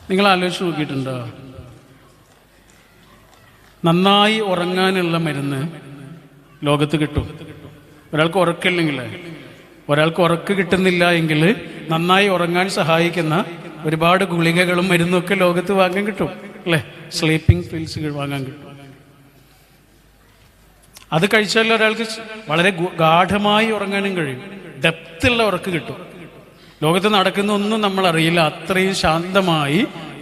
നിങ്ങൾ ആലോചിച്ച് നോക്കിയിട്ടുണ്ടോ? നന്നായി ഉറങ്ങാനുള്ള മരുന്ന് ലോകത്ത് കിട്ടും. ഒരാൾക്ക് ഉറക്കില്ലെങ്കിൽ, ഒരാൾക്ക് ഉറക്ക് കിട്ടുന്നില്ല എങ്കിൽ നന്നായി ഉറങ്ങാൻ സഹായിക്കുന്ന ഒരുപാട് ഗുളികകളും മരുന്നൊക്കെ ലോകത്ത് വാങ്ങാൻ കിട്ടും, അല്ലേ? സ്ലീപ്പിംഗ് പിൽസുകൾ വാങ്ങാൻ കിട്ടും. അത് കഴിച്ചാൽ ഒരാൾക്ക് വളരെ ഗാഠമായി ഉറങ്ങാനും കഴിയും. ഡെപ്തുള്ള ഉറക്ക് കിട്ടും. ലോകത്ത് നടക്കുന്ന ഒന്നും നമ്മൾ അറിയില്ല, അത്രയും ശാന്തമായി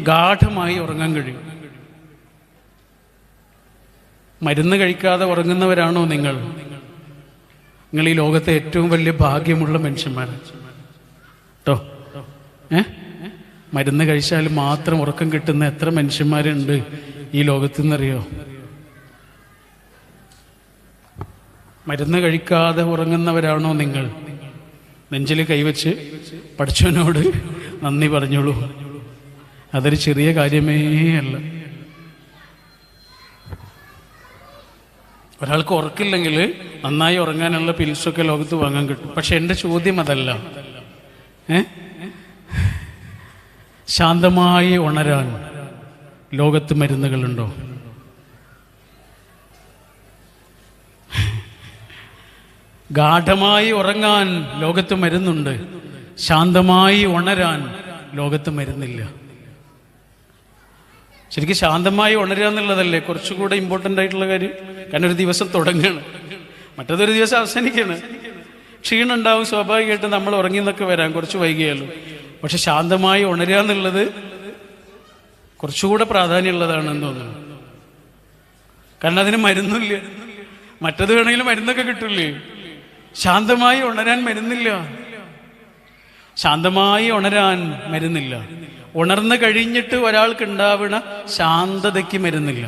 ഗാഠമായി ഉറങ്ങാൻ കഴിയും. മരുന്ന് കഴിക്കാതെ ഉറങ്ങുന്നവരാണോ നിങ്ങൾ? നിങ്ങൾ ഈ ലോകത്തെ ഏറ്റവും വലിയ ഭാഗ്യമുള്ള മനുഷ്യന്മാരാണ് കേട്ടോ. മരുന്ന് കഴിച്ചാൽ മാത്രം ഉറക്കം കിട്ടുന്ന എത്ര മനുഷ്യന്മാരുണ്ട് ഈ ലോകത്തെന്നറിയോ? മരുന്ന് കഴിക്കാതെ ഉറങ്ങുന്നവരാണോ നിങ്ങൾ? നെഞ്ചിൽ കൈവച്ച് പഠിച്ചവനോട് നന്ദി പറഞ്ഞോളൂ. അതൊരു ചെറിയ കാര്യമേ അല്ല. ഒരാൾക്ക് ഉറക്കില്ലെങ്കിൽ നന്നായി ഉറങ്ങാനുള്ള പിൽസൊക്കെ ലോകത്ത് വാങ്ങാൻ കിട്ടും. പക്ഷെ എൻ്റെ ചോദ്യം അതല്ല. ശാന്തമായി ഉണരാൻ ലോകത്ത് മരുന്നുകളുണ്ടോ? ഗാഠമായി ഉറങ്ങാൻ ലോകത്ത് മരുന്നുണ്ട്. ശാന്തമായി ഉണരാൻ ലോകത്ത് മരുന്നില്ല. ശരിക്കും ശാന്തമായി ഉണരുക എന്നുള്ളതല്ലേ കുറച്ചുകൂടെ ഇമ്പോർട്ടൻ്റ് ആയിട്ടുള്ള കാര്യം. കാരണം ഒരു ദിവസം തുടങ്ങുകയാണ്, മറ്റേതൊരു ദിവസം അവസാനിക്കുകയാണ്. ക്ഷീണം ഉണ്ടാവും സ്വാഭാവികമായിട്ട്, നമ്മൾ ഉറങ്ങി എന്നൊക്കെ വരാം, കുറച്ച് വൈകിയാലും. പക്ഷെ ശാന്തമായി ഉണരുക എന്നുള്ളത് കുറച്ചുകൂടെ പ്രാധാന്യമുള്ളതാണെന്ന് തോന്നുന്നു. കാരണം അതിന് മരുന്നില്ല. മറ്റത് വേണമെങ്കിലും മരുന്നൊക്കെ കിട്ടില്ലേ? ശാന്തമായി ഉണരാൻ മരുന്നില്ല. ശാന്തമായി ഉണരാൻ മരുന്നില്ല. ഉണർന്നു കഴിഞ്ഞിട്ട് ഒരാൾക്ക് ഉണ്ടാവുന്ന ശാന്തതയ്ക്ക് മരുന്നില്ല.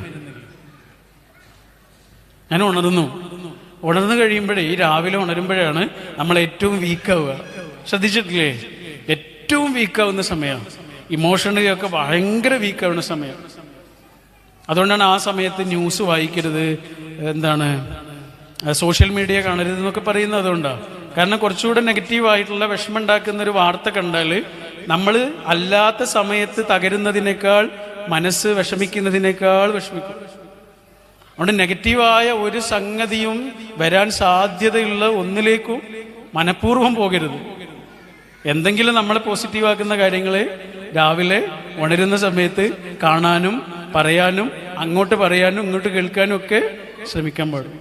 ഞാൻ ഉണർന്നു കഴിയുമ്പോഴേ, ഈ രാവിലെ ഉണരുമ്പോഴാണ് നമ്മൾ ഏറ്റവും വീക്കാവുക. ശ്രദ്ധിച്ചിട്ടില്ലേ? ഏറ്റവും വീക്കാവുന്ന സമയം, ഇമോഷണലി ഒക്കെ ഭയങ്കര വീക്കാവുന്ന സമയം. അതുകൊണ്ടാണ് ആ സമയത്ത് ന്യൂസ് വായിക്കരുത്, സോഷ്യൽ മീഡിയ കാണരുത് എന്നൊക്കെ പറയുന്നത് അതുകൊണ്ടാണ്. കാരണം കുറച്ചുകൂടെ നെഗറ്റീവായിട്ടുള്ള വിഷമം ഉണ്ടാക്കുന്ന ഒരു വാർത്ത കണ്ടാൽ നമ്മൾ അല്ലാത്ത സമയത്ത് തകരുന്നതിനേക്കാൾ, മനസ്സ് വിഷമിക്കുന്നതിനേക്കാൾ വിഷമിക്കും. അതുകൊണ്ട് നെഗറ്റീവായ ഒരു സംഗതിയും വരാൻ സാധ്യതയുള്ള ഒന്നിലേക്കും മനഃപൂർവ്വം പോകരുത്. എന്തെങ്കിലും നമ്മളെ പോസിറ്റീവാക്കുന്ന കാര്യങ്ങൾ രാവിലെ ഉണരുന്ന സമയത്ത് കാണാനും പറയാനും, അങ്ങോട്ട് പറയാനും ഇങ്ങോട്ട് കേൾക്കാനും ഒക്കെ ശ്രമിക്കാൻ പാടും.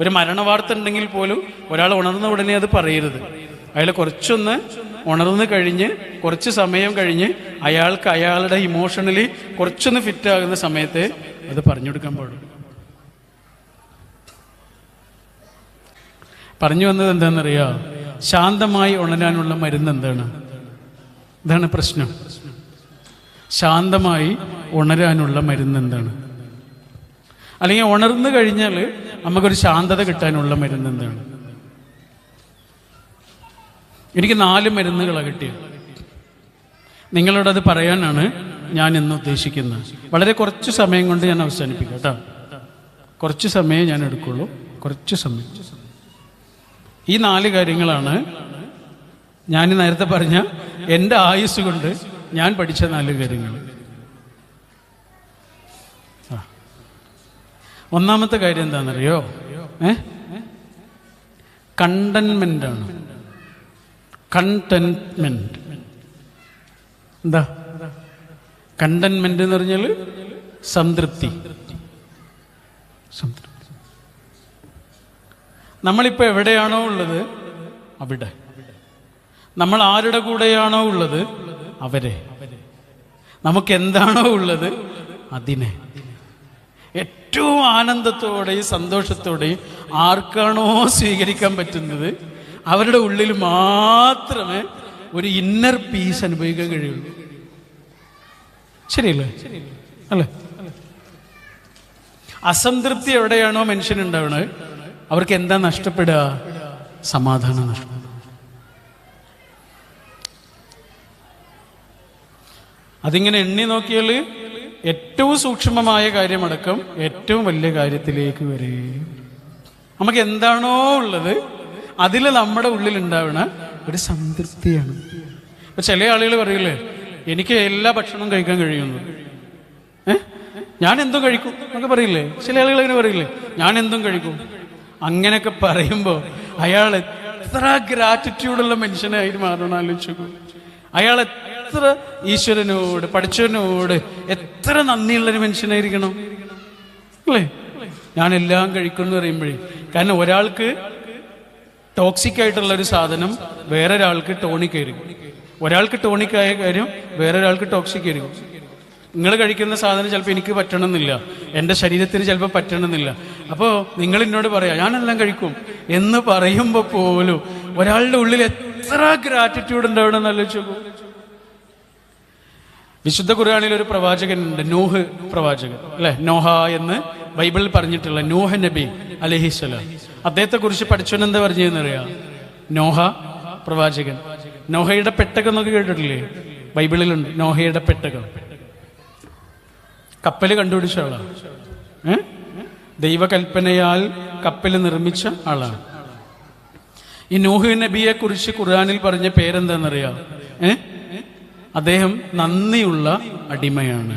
ഒരു മരണവാർത്ത ഉണ്ടെങ്കിൽ പോലും ഒരാൾ ഉണർന്ന ഉടനെ അത് പറയരുത്. അയാൾ കുറച്ചൊന്ന് ഉണർന്നു കഴിഞ്ഞ് കുറച്ച് സമയം കഴിഞ്ഞ് അയാൾക്ക് അയാളുടെ ഇമോഷണലി കുറച്ചൊന്ന് ഫിറ്റ് ആകുന്ന സമയത്ത് അത് പറഞ്ഞു കൊടുക്കാൻ പാടും. പറഞ്ഞു വന്നത് എന്താണെന്നറിയോ? ശാന്തമായി ഉണരാനുള്ള മരുന്ന് എന്താണ്? ഇതാണ് പ്രശ്നം. ശാന്തമായി ഉണരാനുള്ള മരുന്ന് എന്താണ്? അല്ലെങ്കിൽ ഉണർന്നു കഴിഞ്ഞാൽ നമുക്കൊരു ശാന്തത കിട്ടാനുള്ള മരുന്ന് എന്താണ്? എനിക്ക് 4 മരുന്നുകളാണ് കിട്ടിയത്. നിങ്ങളോടത് പറയാനാണ് ഞാൻ ഇന്ന് ഉദ്ദേശിക്കുന്നത്. വളരെ കുറച്ച് സമയം കൊണ്ട് ഞാൻ അവസാനിപ്പിക്കാം കേട്ടോ. കുറച്ച് സമയം ഞാൻ എടുക്കുള്ളൂ, കുറച്ച് സമയം. ഈ 4 കാര്യങ്ങളാണ് ഞാൻ നേരത്തെ പറഞ്ഞ എൻ്റെ ആയുസ് കൊണ്ട് ഞാൻ പഠിച്ച 4 കാര്യങ്ങൾ. ഒന്നാമത്തെ കാര്യം എന്താണെന്നറിയോ? കണ്ടൻമെന്റ് ആണ്. കണ്ടൻമെന്റ് എന്താ? കണ്ടൻമെന്റ് എന്ന് പറഞ്ഞാൽ സംതൃപ്തി. നമ്മളിപ്പോൾ എവിടെയാണോ ഉള്ളത് അവിടെ, നമ്മൾ ആരുടെ കൂടെയാണോ ഉള്ളത് അവരെ, നമുക്ക് എന്താണോ ഉള്ളത് അതിനെ ഏറ്റവും ആനന്ദത്തോടെയും സന്തോഷത്തോടെയും ആർക്കാണോ സ്വീകരിക്കാൻ പറ്റുന്നത് അവരുടെ ഉള്ളിൽ മാത്രമേ ഒരു ഇന്നർ പീസ് അനുഭവിക്കാൻ കഴിയുള്ളൂ. ശരിയല്ലേ? അല്ലേ? അസംതൃപ്തി എവിടെയാണോ മനുഷ്യനുണ്ടാവണത് അവർക്ക് എന്താ നഷ്ടപ്പെടുക? സമാധാനം നഷ്ടപ്പെടുക. അതിങ്ങനെ എണ്ണി നോക്കിയാൽ ഏറ്റവും സൂക്ഷ്മമായ കാര്യമടക്കം ഏറ്റവും വലിയ കാര്യത്തിലേക്ക് വരെ നമുക്ക് എന്താണോ ഉള്ളത് അതിൽ നമ്മുടെ ഉള്ളിൽ ഉണ്ടാവുന്ന ഒരു സംതൃപ്തിയാണ്. ഇപ്പൊ ചില ആളുകൾ പറയില്ലേ, എനിക്ക് എല്ലാ ഭക്ഷണവും കഴിക്കാൻ കഴിയുന്നു. ഞാൻ എന്തും കഴിക്കും എന്നൊക്കെ പറയില്ലേ, ചില ആളുകൾ അങ്ങനെ പറയില്ലേ, ഞാൻ എന്തും കഴിക്കും. അങ്ങനെയൊക്കെ പറയുമ്പോൾ അയാൾ എത്ര ഗ്രാറ്റിറ്റ്യൂഡുള്ള മനുഷ്യനായിട്ട് മാറണം ആലോചിച്ചു. അയാൾ എത്ര ഈശ്വരനോട് പഠിച്ചവനോട് എത്ര നന്ദിയുള്ളൊരു മനുഷ്യനായിരിക്കണം അല്ലേ. ഞാനെല്ലാം കഴിക്കും എന്ന് പറയുമ്പോഴേ, കാരണം ഒരാൾക്ക് ടോക്സിക് ആയിട്ടുള്ള ഒരു സാധനം വേറൊരാൾക്ക് ടോണിക് ആയിരിക്കും, ഒരാൾക്ക് ടോണിക് ആയ കാര്യം വേറൊരാൾക്ക് ടോക്സിക് ആയിരിക്കും. നിങ്ങൾ കഴിക്കുന്ന സാധനം ചിലപ്പോൾ എനിക്ക് പറ്റണമെന്നില്ല, എൻ്റെ ശരീരത്തിന് ചിലപ്പോൾ പറ്റണമെന്നില്ല. അപ്പോൾ നിങ്ങൾ എന്നോട് പറയാം ഞാനെല്ലാം കഴിക്കും എന്ന് പറയുമ്പോൾ പോലും ഒരാളുടെ ഉള്ളിൽ എത്ര ഗ്രാറ്റിറ്റ്യൂഡ് ഉണ്ടാവണമെന്ന് ആലോചിച്ച് നോക്കൂ. വിശുദ്ധ ഖുർആനിൽ ഒരു പ്രവാചകനുണ്ട്, നൂഹ് പ്രവാചകൻ അല്ലെ, നോഹ എന്ന് ബൈബിളിൽ പറഞ്ഞിട്ടുള്ള നൂഹ് നബി അലൈഹിസ്സലാം. അദ്ദേഹത്തെ കുറിച്ച് പഠിച്ചവനെന്താ പറഞ്ഞതെന്നറിയാം? നോഹ പ്രവാചകൻ, നോഹയുടെ പെട്ടകം എന്നൊക്കെ കേട്ടിട്ടില്ലേ? ബൈബിളിലുണ്ട് നോഹയുടെ പെട്ടകം. കപ്പല് കണ്ടുപിടിച്ച ആളാണ്, ദൈവകൽപ്പനയാൽ കപ്പല് നിർമ്മിച്ച ആളാണ്. ഈ നൂഹ് നബിയെ കുറിച്ച് ഖുർആനിൽ പറഞ്ഞ പേരെന്താണെന്നറിയാം? അദ്ദേഹം നന്ദിയുള്ള അടിമയാണ്,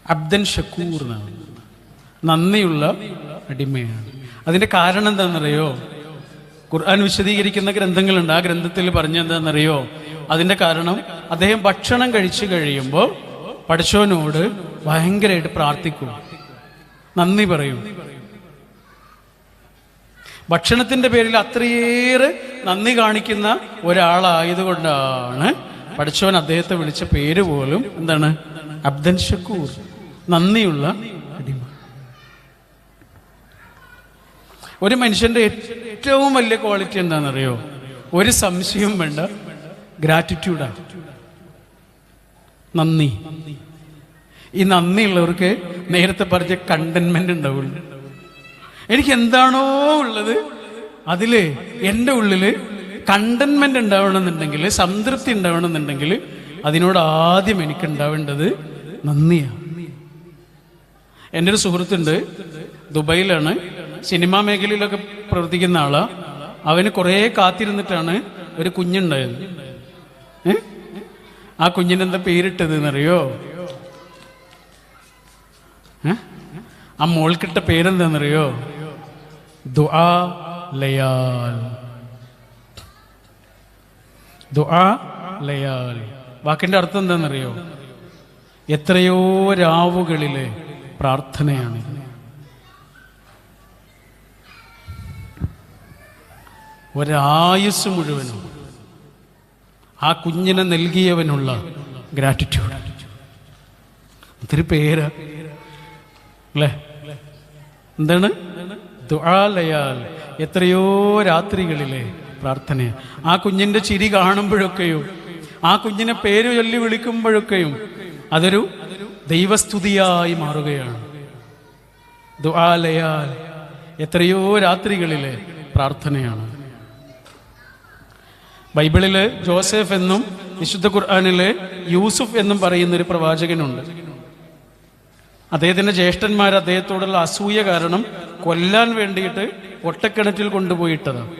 അബ്ദൻ ഷക്കൂർ എന്നാണ്, നന്ദിയുള്ള അടിമയാണ്. അതിന്റെ കാരണം എന്താണെന്നറിയോ? ഖുർആൻ വിശദീകരിക്കുന്ന ഗ്രന്ഥങ്ങളുണ്ട്, ആ ഗ്രന്ഥത്തിൽ പറഞ്ഞെന്താണെന്നറിയോ? അതിന്റെ കാരണം അദ്ദേഹം ഭക്ഷണം കഴിച്ചു കഴിയുമ്പോൾ പഠിച്ചവനോട് ഭയങ്കരമായിട്ട് പ്രാർത്ഥിക്കും, നന്ദി പറയും. ഭക്ഷണത്തിന്റെ പേരിൽ അത്രയേറെ നന്ദി കാണിക്കുന്ന ഒരാളായതുകൊണ്ടാണ് പഠിച്ചവൻ അദ്ദേഹത്തെ വിളിച്ച പേര് പോലും എന്താണ്? അബ്ദൻ ഷക്കൂർ, നന്ദിയുള്ള അടിമ. ഒരു മനുഷ്യന്റെ ഏറ്റവും വലിയ ക്വാളിറ്റി എന്താണെന്നറിയോ? ഒരു സംശയവും വേണ്ട, ഗ്രാറ്റിറ്റ്യൂഡാണ്, നന്ദി. ഈ നന്ദിയുള്ളവർക്ക് നേരത്തെ പറഞ്ഞ കണ്ടന്റ്മെന്റ് ഉണ്ടാവുള്ളൂ. എനിക്ക് എന്താണോ ഉള്ളത് അതില് എൻ്റെ ഉള്ളില് കണ്ടന്റ്മെന്റ് ഉണ്ടാവണമെന്നുണ്ടെങ്കിൽ, സംതൃപ്തി ഉണ്ടാവണമെന്നുണ്ടെങ്കിൽ അതിനോട് ആദ്യം എനിക്ക് ഉണ്ടാവേണ്ടത് നന്ദിയാണ്. എൻ്റെ ഒരു സുഹൃത്തുണ്ട്, ദുബൈയിലാണ്, സിനിമാ മേഖലയിലൊക്കെ പ്രവർത്തിക്കുന്ന ആളാ. അവന് കുറേ കാത്തിരുന്നിട്ടാണ് ഒരു കുഞ്ഞുണ്ടായത്. ആ കുഞ്ഞിനെന്താ പേരിട്ടത് എന്നറിയോ? ആ മോൾക്കിട്ട പേരെന്താണെന്നറിയോ? ദുആ ലയാൽ. ദുആ ലയാൽ വാക്കിന്റെ അർത്ഥം എന്താണെന്നറിയോ? എത്രയോ രാവുകളിലെ പ്രാർത്ഥനയാണ്. ഒരായുസ് മുഴുവനും ആ കുഞ്ഞിനെ നൽകിയവനുള്ള ഗ്രാറ്റിറ്റ്യൂഡ്. ഒത്തിരി പേര് അല്ലേ? എന്താണ്? ദുആ ലയാൽ, എത്രയോ രാത്രികളിലെ പ്രാർത്ഥന. ആ കുഞ്ഞിന്റെ ചിരി കാണുമ്പോഴൊക്കെയും, ആ കുഞ്ഞിനെ പേര് ചൊല്ലി വിളിക്കുമ്പോഴൊക്കെയും അതൊരു ദൈവസ്തുതിയായി മാറുകയാണ്. ദുആ ലയാൽ, എത്രയോ രാത്രികളിലെ പ്രാർത്ഥനയാണ്. ബൈബിളില് ജോസഫ് എന്നും വിശുദ്ധ ഖുർആനില് യൂസുഫ് എന്നും പറയുന്നൊരു പ്രവാചകനുണ്ട്. അദ്ദേഹത്തിന്റെ ജ്യേഷ്ഠന്മാർ അദ്ദേഹത്തോടുള്ള അസൂയ കാരണം കൊല്ലാൻ വേണ്ടിയിട്ട് ഒട്ടക്കിണറ്റിൽ കൊണ്ടുപോയിട്ടതാണ്.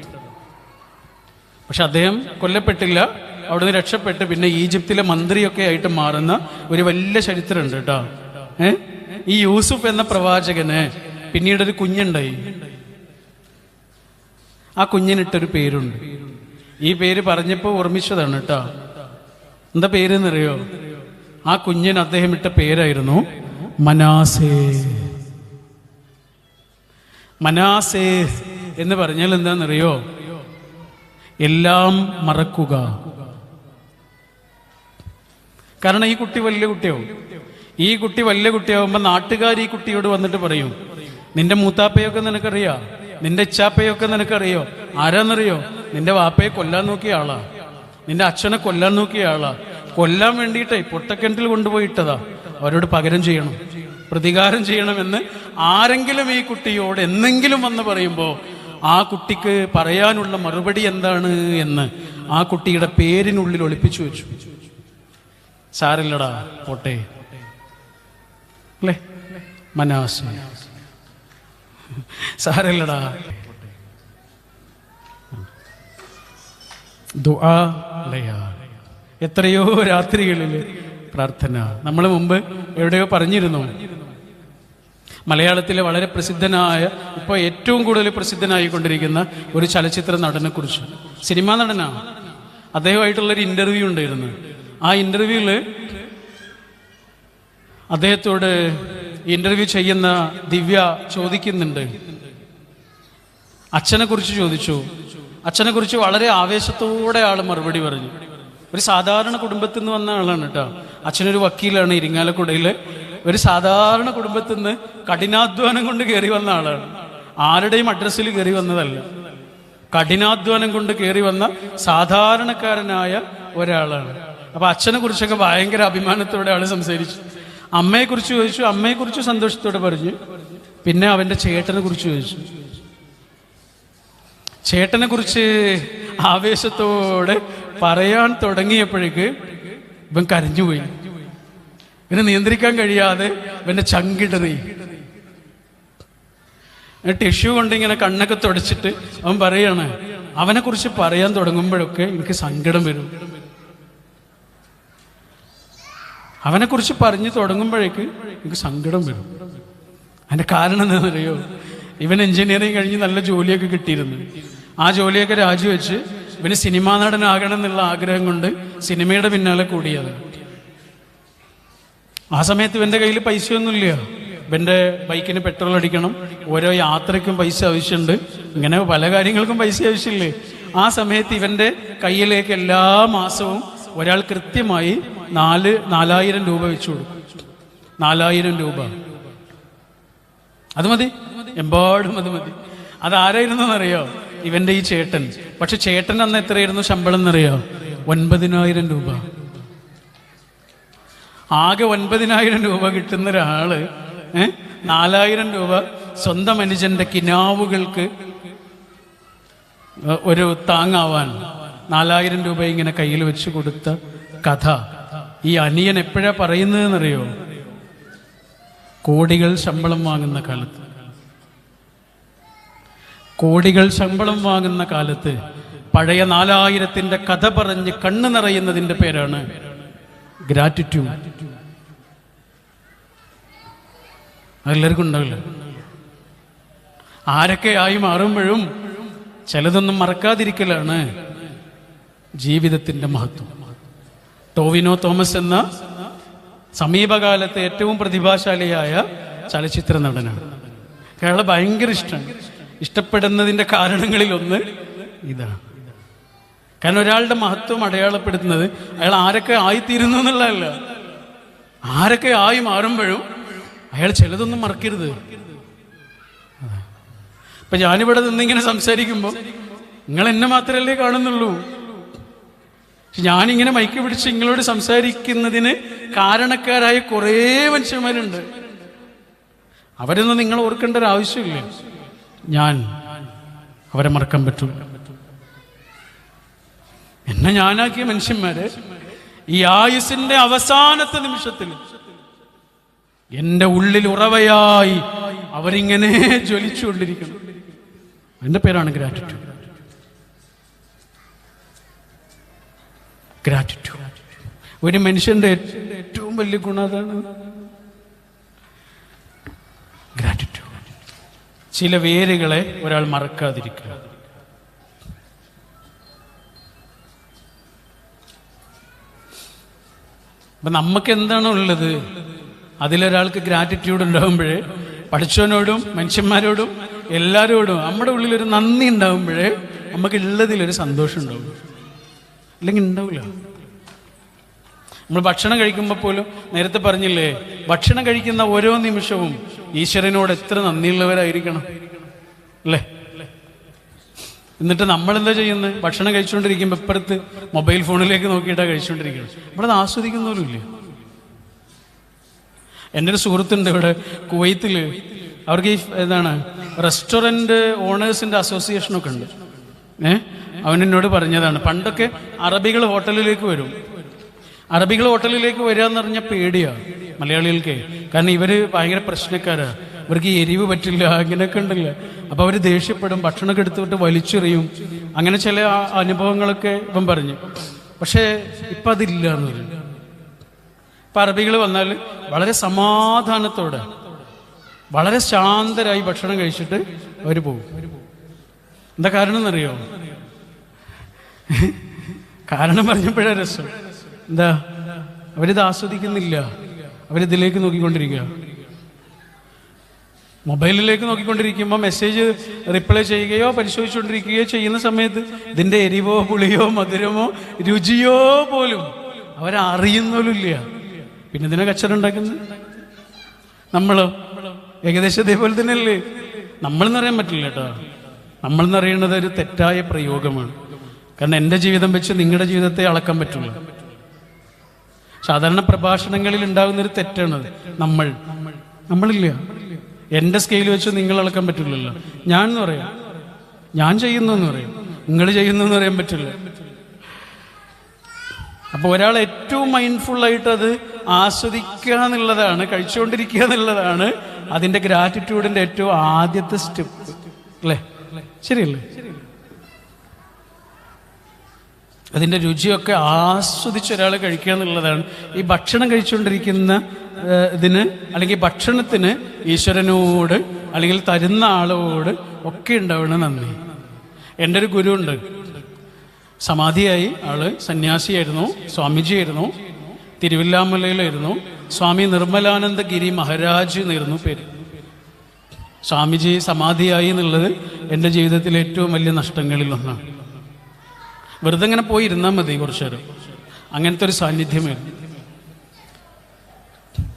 പക്ഷെ അദ്ദേഹം കൊല്ലപ്പെട്ടില്ല, അവിടുന്ന് രക്ഷപ്പെട്ട് പിന്നെ ഈജിപ്തിലെ മന്ത്രിയൊക്കെ ആയിട്ട് മാറുന്ന ഒരു വലിയ ചരിത്രമുണ്ട് കേട്ടോ. ഈ യൂസുഫ് എന്ന പ്രവാചകന് പിന്നീടൊരു കുഞ്ഞുണ്ടായി. ആ കുഞ്ഞിനിട്ടൊരു പേരുണ്ട്. ഈ പേര് പറഞ്ഞപ്പോൾ ഓർമ്മിച്ചതാണ് കേട്ടോ. എന്താ പേരെന്നറിയോ? ആ കുഞ്ഞിന് അദ്ദേഹം ഇട്ട പേരായിരുന്നു മനാസേ. മനാസേ എന്ന് പറഞ്ഞാൽ എന്താണെന്നറിയോ? എല്ലാം മറക്കുക. കാരണം ഈ കുട്ടി വലിയ കുട്ടിയാവും. ഈ കുട്ടി വലിയ കുട്ടിയാവുമ്പോൾ നാട്ടുകാർ ഈ കുട്ടിയോട് വന്നിട്ട് പറയും, നിന്റെ മൂത്താപ്പയൊക്കെ നിനക്കറിയോ, നിന്റെ ഇച്ചാപ്പയൊക്കെ നിനക്കറിയോ? ആരാന്നറിയോ? നിന്റെ വാപ്പയെ കൊല്ലാൻ നോക്കിയ ആളാ, നിന്റെ അച്ഛനെ കൊല്ലാൻ നോക്കിയ ആളാ. കൊല്ലാൻ വേണ്ടിയിട്ടേ പൊട്ടക്കിണറ്റിൽ കൊണ്ടുപോയിട്ടതാ. അവരോട് പകരം ചെയ്യണം, പ്രതികാരം ചെയ്യണമെന്ന് ആരെങ്കിലും ഈ കുട്ടിയോട് എന്തെങ്കിലും വന്ന് പറയുമ്പോൾ ആ കുട്ടിക്ക് പറയാനുള്ള മറുപടി എന്താണ് എന്ന് ആ കുട്ടിയുടെ പേരിനുള്ളിൽ ഒളിപ്പിച്ചു വെച്ചു. സാരില്ലടാ പോട്ടെ അല്ലേ, മനാസേ, സാരില്ലടാ. ദുആ ലയാ, എത്രയോ രാത്രികളിൽ പ്രാർത്ഥന. നമ്മൾ മുമ്പ് എവിടെയോ പറഞ്ഞിരുന്നു, മലയാളത്തിലെ വളരെ പ്രസിദ്ധനായ, ഇപ്പോൾ ഏറ്റവും കൂടുതൽ പ്രസിദ്ധനായിക്കൊണ്ടിരിക്കുന്ന ഒരു ചലച്ചിത്ര നടനെ കുറിച്ച്, സിനിമാ നടനാണ്, അദ്ദേഹമായിട്ടുള്ളൊരു ഇൻ്റർവ്യൂ ഉണ്ടായിരുന്നു. ആ ഇൻ്റർവ്യൂവിൽ അദ്ദേഹത്തോട് ഇൻ്റർവ്യൂ ചെയ്യുന്ന ദിവ്യ ചോദിക്കുന്നുണ്ട്, അച്ഛനെ കുറിച്ച് ചോദിച്ചു. അച്ഛനെ കുറിച്ച് വളരെ ആവേശത്തോടെ ആൾ മറുപടി പറഞ്ഞു. ഒരു സാധാരണ കുടുംബത്തിൽ നിന്ന് വന്ന ആളാണ് കേട്ടോ. അച്ഛനൊരു വക്കീലാണ് ഇരിങ്ങാലക്കുടയിൽ. ഒരു സാധാരണ കുടുംബത്തിൽ നിന്ന് കഠിനാധ്വാനം കൊണ്ട് കയറി വന്ന ആളാണ്. ആരുടെയും അഡ്രസ്സിൽ കയറി വന്നതല്ല, കഠിനാധ്വാനം കൊണ്ട് കയറി വന്ന സാധാരണക്കാരനായ ഒരാളാണ്. അപ്പൊ അച്ഛനെ കുറിച്ചൊക്കെ ഭയങ്കര അഭിമാനത്തോടെ ആള് സംസാരിച്ചു. അമ്മയെക്കുറിച്ച് ചോദിച്ചു, അമ്മയെക്കുറിച്ച് സന്തോഷത്തോടെ പറഞ്ഞു. പിന്നെ അവന്റെ ചേട്ടനെ കുറിച്ച് ചോദിച്ചു. ചേട്ടനെ കുറിച്ച് ആവേശത്തോടെ പറയാൻ തുടങ്ങിയപ്പോഴേക്ക് ഇവൻ കരഞ്ഞുപോയി. ഇവനെ നിയന്ത്രിക്കാൻ കഴിയാതെ ഇവന്റെ ചങ്കിടറി. ടിഷ്യൂ കൊണ്ട് ഇങ്ങനെ കണ്ണൊക്കെ തുടച്ചിട്ട് അവൻ പറയാണ്, അവനെ കുറിച്ച് പറയാൻ തുടങ്ങുമ്പോഴൊക്കെ എനിക്ക് സങ്കടം വരും. അവനെ കുറിച്ച് പറഞ്ഞു തുടങ്ങുമ്പോഴേക്ക് എനിക്ക് സങ്കടം വരും. അതിന്റെ കാരണം എന്താണെന്നറിയോ? ഇവൻ എഞ്ചിനീയറിംഗ് കഴിഞ്ഞ് നല്ല ജോലിയൊക്കെ കിട്ടിയിരുന്നു. ആ ജോലിയൊക്കെ രാജിവെച്ച് ഇവന് സിനിമാ നടനാകണം എന്നുള്ള ആഗ്രഹം കൊണ്ട് സിനിമയുടെ പിന്നാലെ കൂടിയത്. ആ സമയത്ത് ഇവന്റെ കയ്യിൽ പൈസയൊന്നുമില്ല. ഇവന്റെ ബൈക്കിന് പെട്രോൾ അടിക്കണം, ഓരോ യാത്രയ്ക്കും പൈസ ആവശ്യമുണ്ട്, ഇങ്ങനെ പല കാര്യങ്ങൾക്കും പൈസ ആവശ്യമില്ലേ. ആ സമയത്ത് ഇവന്റെ കയ്യിലേക്ക് എല്ലാ മാസവും ഒരാൾ കൃത്യമായി 4,000 രൂപ വെച്ചു കൊടുക്കും. 4,000 രൂപ അത് മതി, എമ്പാടും അത് മതി. അതാരായിരുന്നറിയോ? ഇവന്റെ ഈ ചേട്ടൻ. പക്ഷെ ചേട്ടൻ അന്ന് എത്രയായിരുന്നു ശമ്പളം എന്നറിയോ? 9,000 രൂപ. ആകെ 9,000 രൂപ കിട്ടുന്ന ഒരാള് 4,000 രൂപ സ്വന്തം അനുജന്റെ കിനാവുകൾക്ക് ഒരു താങ്ങാവാൻ 4,000 രൂപ ഇങ്ങനെ കയ്യിൽ വെച്ച് കൊടുത്ത കഥ ഈ അനിയൻ എപ്പോഴാ പറയുന്നതെന്നറിയോ? കോടികൾ ശമ്പളം വാങ്ങുന്ന കാലത്ത്. കോടികൾ ശമ്പളം വാങ്ങുന്ന കാലത്ത് പഴയ 4,000ന്റെ കഥ പറഞ്ഞ് കണ്ണു നിറയുന്നതിന്റെ പേരാണ് ഗ്രാറ്റിറ്റ്യൂഡ്. അതെല്ലാവർക്കും ഉണ്ടാവില്ല. ആരൊക്കെ ആയി മാറുമ്പോഴും ചിലതൊന്നും മറക്കാതിരിക്കലാണ് ജീവിതത്തിന്റെ മഹത്വം. ടോവിനോ തോമസ് എന്ന സമീപകാലത്തെ ഏറ്റവും പ്രതിഭാശാലിയായ ചലച്ചിത്ര നടനാണ്. അയാളെ ഭയങ്കര ഇഷ്ടമാണ്. ഇഷ്ടപ്പെടുന്നതിന്റെ കാരണങ്ങളിലൊന്ന് ഇതാണ്. കാരണം ഒരാളുടെ മഹത്വം അടയാളപ്പെടുത്തുന്നത് അയാൾ ആരൊക്കെ ആയിത്തീരുന്നു എന്നുള്ളതല്ല, ആരൊക്കെ ആയി മാറുമ്പോഴും അയാൾ ചിലതൊന്നും മറക്കരുത്. ഇപ്പൊ ഞാനിവിടെ നിന്നിങ്ങനെ സംസാരിക്കുമ്പോൾ നിങ്ങൾ എന്നെ മാത്രമല്ലേ കാണുന്നുള്ളൂ. പക്ഷെ ഞാനിങ്ങനെ മൈക്ക് പിടിച്ച് നിങ്ങളോട് സംസാരിക്കുന്നതിന് കാരണക്കാരായ കുറേ മനുഷ്യന്മാരുണ്ട്. അവരൊന്നും നിങ്ങൾ ഓർക്കേണ്ട ഒരു ആവശ്യമില്ല. ഞാൻ അവരെ മറക്കാൻ പറ്റും. എന്നെ ഞാനാക്കിയ മനുഷ്യന്മാര് ഈ ആയുസിന്റെ അവസാനത്തെ നിമിഷത്തിൽ എന്റെ ഉള്ളിൽ ഉറവയായി അവരിങ്ങനെ ജ്വലിച്ചുകൊണ്ടിരിക്കണം. എന്റെ പേരാണ് ഗ്രാറ്റിറ്റ്യൂഡ്. ഗ്രാറ്റിറ്റ്യൂഡ് ഒരു മനുഷ്യന്റെ ഏറ്റവും വലിയ ഗുണം അതാണ്. ഗ്രാറ്റിറ്റ്യൂഡ്. ചില വേരുകളെ ഒരാൾ മറക്കാതിരിക്കുക. അപ്പൊ നമുക്ക് എന്താണോ ഉള്ളത് അതിലൊരാൾക്ക് ഗ്രാറ്റിറ്റ്യൂഡ് ഉണ്ടാകുമ്പോഴേ, പഠിച്ചവനോടും മനുഷ്യന്മാരോടും എല്ലാവരോടും നമ്മുടെ ഉള്ളിലൊരു നന്ദി ഉണ്ടാകുമ്പോഴേ നമുക്ക് ഉള്ളതിലൊരു സന്തോഷം ഉണ്ടാവും. അല്ലെങ്കിൽ ഉണ്ടാവില്ല. നമ്മൾ ഭക്ഷണം കഴിക്കുമ്പോൾ പോലും നേരത്തെ പറഞ്ഞില്ലേ, ഭക്ഷണം കഴിക്കുന്ന ഓരോ നിമിഷവും ഈശ്വരനോട് എത്ര നന്ദിയുള്ളവരായിരിക്കണം അല്ലേ? എന്നിട്ട് നമ്മളെന്താ ചെയ്യുന്നത്? ഭക്ഷണം കഴിച്ചുകൊണ്ടിരിക്കുമ്പോൾ ഇപ്പുറത്ത് മൊബൈൽ ഫോണിലേക്ക് നോക്കിയിട്ടാണ് കഴിച്ചുകൊണ്ടിരിക്കുന്നത്. നമ്മളത് ആസ്വദിക്കുന്നവരും ഇല്ല. എൻ്റെ ഒരു സുഹൃത്തുണ്ട് ഇവിടെ കുവൈത്തിൽ. അവർക്ക് ഈ റെസ്റ്റോറൻറ്റ് ഓണേഴ്സിൻ്റെ അസോസിയേഷനൊക്കെ ഉണ്ട്. അവൻ എന്നോട് പറഞ്ഞതാണ്, പണ്ടൊക്കെ അറബികൾ ഹോട്ടലിലേക്ക് വരും. അറബികൾ ഹോട്ടലിലേക്ക് വരിക എന്ന് പറഞ്ഞാൽ പേടിയാണ് മലയാളികൾക്ക്. കാരണം ഇവർ ഭയങ്കര പ്രശ്നക്കാരാണ്. ഇവർക്ക് എരിവ് പറ്റില്ല, അങ്ങനെയൊക്കെ ഉണ്ടല്ല. അപ്പോൾ അവർ ദേഷ്യപ്പെടും, ഭക്ഷണമൊക്കെ എടുത്തുവിട്ട് വലിച്ചെറിയും. അങ്ങനെ ചില അനുഭവങ്ങളൊക്കെ ഇവൻ പറഞ്ഞു. പക്ഷേ ഇപ്പം അതില്ല എന്ന് പറഞ്ഞു. ഇപ്പം അറബികൾ വന്നാൽ വളരെ സമാധാനത്തോടെ വളരെ ശാന്തരായി ഭക്ഷണം കഴിച്ചിട്ട് അവർ പോകും. എന്താ കാരണം എന്നറിയോ? കാരണം പറഞ്ഞപ്പോഴേ രസം. എന്താ? അവരിത് ആസ്വദിക്കുന്നില്ല, അവരിതിലേക്ക് നോക്കിക്കൊണ്ടിരിക്കുക. മൊബൈലിലേക്ക് നോക്കിക്കൊണ്ടിരിക്കുമ്പോൾ മെസ്സേജ് റിപ്ലൈ ചെയ്യുകയോ പരിശോധിച്ചുകൊണ്ടിരിക്കുകയോ ചെയ്യുന്ന സമയത്ത് ഇതിൻ്റെ എരിവോ പുളിയോ മധുരമോ രുചിയോ പോലും അവരറിയുന്നോലുമില്ല. പിന്നെ ഇതിനെ കച്ചറ ഉണ്ടാക്കുന്നത് നമ്മളോ? ഏകദേശം ഇതേപോലെ തന്നെയല്ലേ? നമ്മളെന്ന് പറയാൻ പറ്റില്ല കേട്ടോ. നമ്മളെന്ന് പറയുന്നത് ഒരു തെറ്റായ പ്രയോഗമാണ്. കാരണം എൻ്റെ ജീവിതം വെച്ച് നിങ്ങളുടെ ജീവിതത്തെ അളക്കാൻ പറ്റില്ല. സാധാരണ പ്രഭാഷണങ്ങളിൽ ഉണ്ടാകുന്നൊരു തെറ്റാണത്. നമ്മളില്ല. എൻ്റെ സ്കെയിൽ വെച്ച് നിങ്ങൾ അളക്കാൻ പറ്റില്ലല്ലോ. ഞാൻ എന്ന് പറയാം, ഞാൻ ചെയ്യുന്നു എന്ന് പറയും, നിങ്ങൾ ചെയ്യുന്നു എന്ന് പറയാൻ പറ്റില്ല. അപ്പോൾ ഒരാൾ ഏറ്റവും മൈൻഡ്ഫുള്ളായിട്ട് അത് ആസ്വദിക്കുക എന്നുള്ളതാണ്, കഴിച്ചുകൊണ്ടിരിക്കുക എന്നുള്ളതാണ് അതിൻ്റെ ഗ്രാറ്റിറ്റ്യൂഡിൻ്റെ ഏറ്റവും ആദ്യത്തെ സ്റ്റെപ്പ് അല്ലേ? ശരിയല്ലേ? അതിൻ്റെ രുചിയൊക്കെ ആസ്വദിച്ച് ഒരാൾ കഴിക്കുക എന്നുള്ളതാണ്. ഈ ഭക്ഷണം കഴിച്ചുകൊണ്ടിരിക്കുന്ന ഇതിന് അല്ലെങ്കിൽ ഭക്ഷണത്തിന് ഈശ്വരനോട് അല്ലെങ്കിൽ തരുന്ന ആളോട് ഒക്കെ ഉണ്ടാവണം നന്ദി. എൻ്റെ ഒരു ഗുരു ഉണ്ട്, സമാധിയായി. ആള് സന്യാസിയായിരുന്നു, സ്വാമിജിയായിരുന്നു, തിരുവില്ലാമലയിലായിരുന്നു. സ്വാമി നിർമ്മലാനന്ദ ഗിരി മഹാരാജ് എന്നായിരുന്നു പേര്. സ്വാമിജി സമാധിയായി എന്നുള്ളത് എൻ്റെ ജീവിതത്തിലെ ഏറ്റവും വലിയ നഷ്ടങ്ങളിൽ ഒന്നാണ്. വെറുതെ ഇങ്ങനെ പോയി ഇരുന്നാൽ മതി കുറച്ചു നേരം, അങ്ങനത്തെ ഒരു സാന്നിധ്യമായിരുന്നു.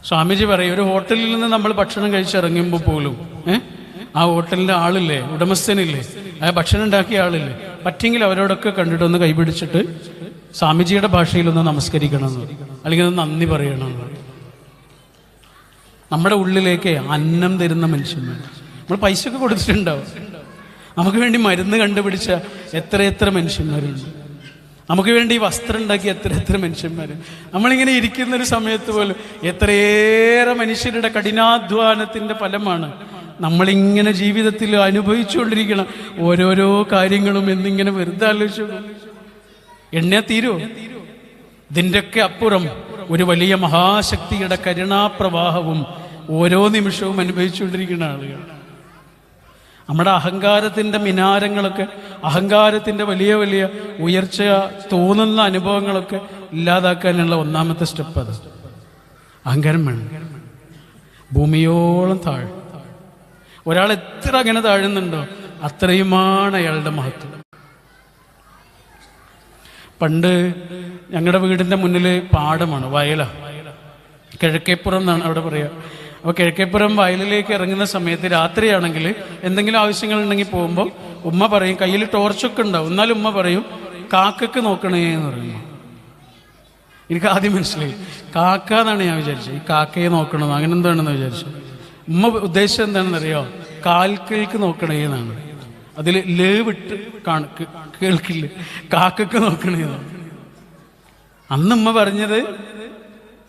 സ്വാമിജി പറയും, ഒരു ഹോട്ടലിൽ നിന്ന് നമ്മൾ ഭക്ഷണം കഴിച്ചിറങ്ങുമ്പോൾ പോലും ആ ഹോട്ടലിൻ്റെ ആളില്ലേ, ഉടമസ്ഥനില്ലേ, ആ ഭക്ഷണം ഉണ്ടാക്കിയ ആളില്ലേ, പറ്റെങ്കിൽ അവരോടൊക്കെ കണ്ടിട്ടൊന്ന് കൈപിടിച്ചിട്ട് സ്വാമിജിയുടെ ഭാഷയിലൊന്ന് നമസ്കരിക്കണമെന്ന് അല്ലെങ്കിൽ ഒന്ന് നന്ദി പറയണമെന്ന്. നമ്മുടെ ഉള്ളിലേക്ക് അന്നം തരുന്ന മനുഷ്യന്മാർ. നമ്മൾ പൈസയൊക്കെ കൊടുത്തിട്ടുണ്ടാവും, നമുക്ക് വേണ്ടി മരുന്ന് കണ്ടുപിടിച്ച എത്ര മനുഷ്യന്മാരുണ്ട്, നമുക്ക് വേണ്ടി വസ്ത്രം ഉണ്ടാക്കിയ എത്ര മനുഷ്യന്മാർ. നമ്മളിങ്ങനെ ഇരിക്കുന്നൊരു സമയത്ത് പോലും എത്രയേറെ മനുഷ്യരുടെ കഠിനാധ്വാനത്തിൻ്റെ ഫലമാണ് നമ്മളിങ്ങനെ ജീവിതത്തിൽ അനുഭവിച്ചുകൊണ്ടിരിക്കണം. ഓരോരോ കാര്യങ്ങളും എന്നിങ്ങനെ വെറുതെ ആലോചിച്ചു എണ്ണ തീരുമോ? ഇതിൻ്റെയൊക്കെ അപ്പുറം ഒരു വലിയ മഹാശക്തിയുടെ കരുണാപ്രവാഹവും ഓരോ നിമിഷവും അനുഭവിച്ചുകൊണ്ടിരിക്കുന്ന ആളുകൾ. നമ്മുടെ അഹങ്കാരത്തിൻ്റെ മിനാരങ്ങളൊക്കെ, അഹങ്കാരത്തിൻ്റെ വലിയ ഉയർച്ച തോന്നുന്ന അനുഭവങ്ങളൊക്കെ ഇല്ലാതാക്കാനുള്ള ഒന്നാമത്തെ സ്റ്റെപ്പ് അത്. അഹങ്കാരം വേണം. ഭൂമിയോളം താഴെ ഒരാൾ എത്ര അങ്ങനെ താഴുന്നുണ്ടോ അത്രയുമാണ് അയാളുടെ മഹത്വം. പണ്ട് ഞങ്ങളുടെ വീടിൻ്റെ മുന്നിൽ പാടമാണ്, വയലാണ്, കിഴക്കേപ്പുറം എന്നാണ് അവിടെ പറയുക. അപ്പോൾ കിഴക്കേപ്പുറം വയലിലേക്ക് ഇറങ്ങുന്ന സമയത്ത് രാത്രിയാണെങ്കിൽ എന്തെങ്കിലും ആവശ്യങ്ങളുണ്ടെങ്കിൽ പോകുമ്പോൾ ഉമ്മ പറയും, കയ്യിൽ ടോർച്ചൊക്കെ ഉണ്ടാവും, എന്നാലും ഉമ്മ പറയും കാക്കക്ക് നോക്കണേ എന്ന് പറയുമ്പോൾ എനിക്ക് ആദ്യം മനസ്സിലായി കാക്ക എന്നാണ് ഞാൻ വിചാരിച്ചത്. ഈ കാക്കയെ നോക്കണം അങ്ങനെ എന്താണെന്ന് വിചാരിച്ചു. ഉമ്മ ഉദ്ദേശം എന്താണെന്നറിയോ? കാൽക്കൾക്ക് നോക്കണേ എന്നാണ്. അതിൽ ലേ വിട്ട് കേൾക്കില്ല, കാക്കക്ക് നോക്കണേന്ന്. അന്ന് ഉമ്മ പറഞ്ഞത്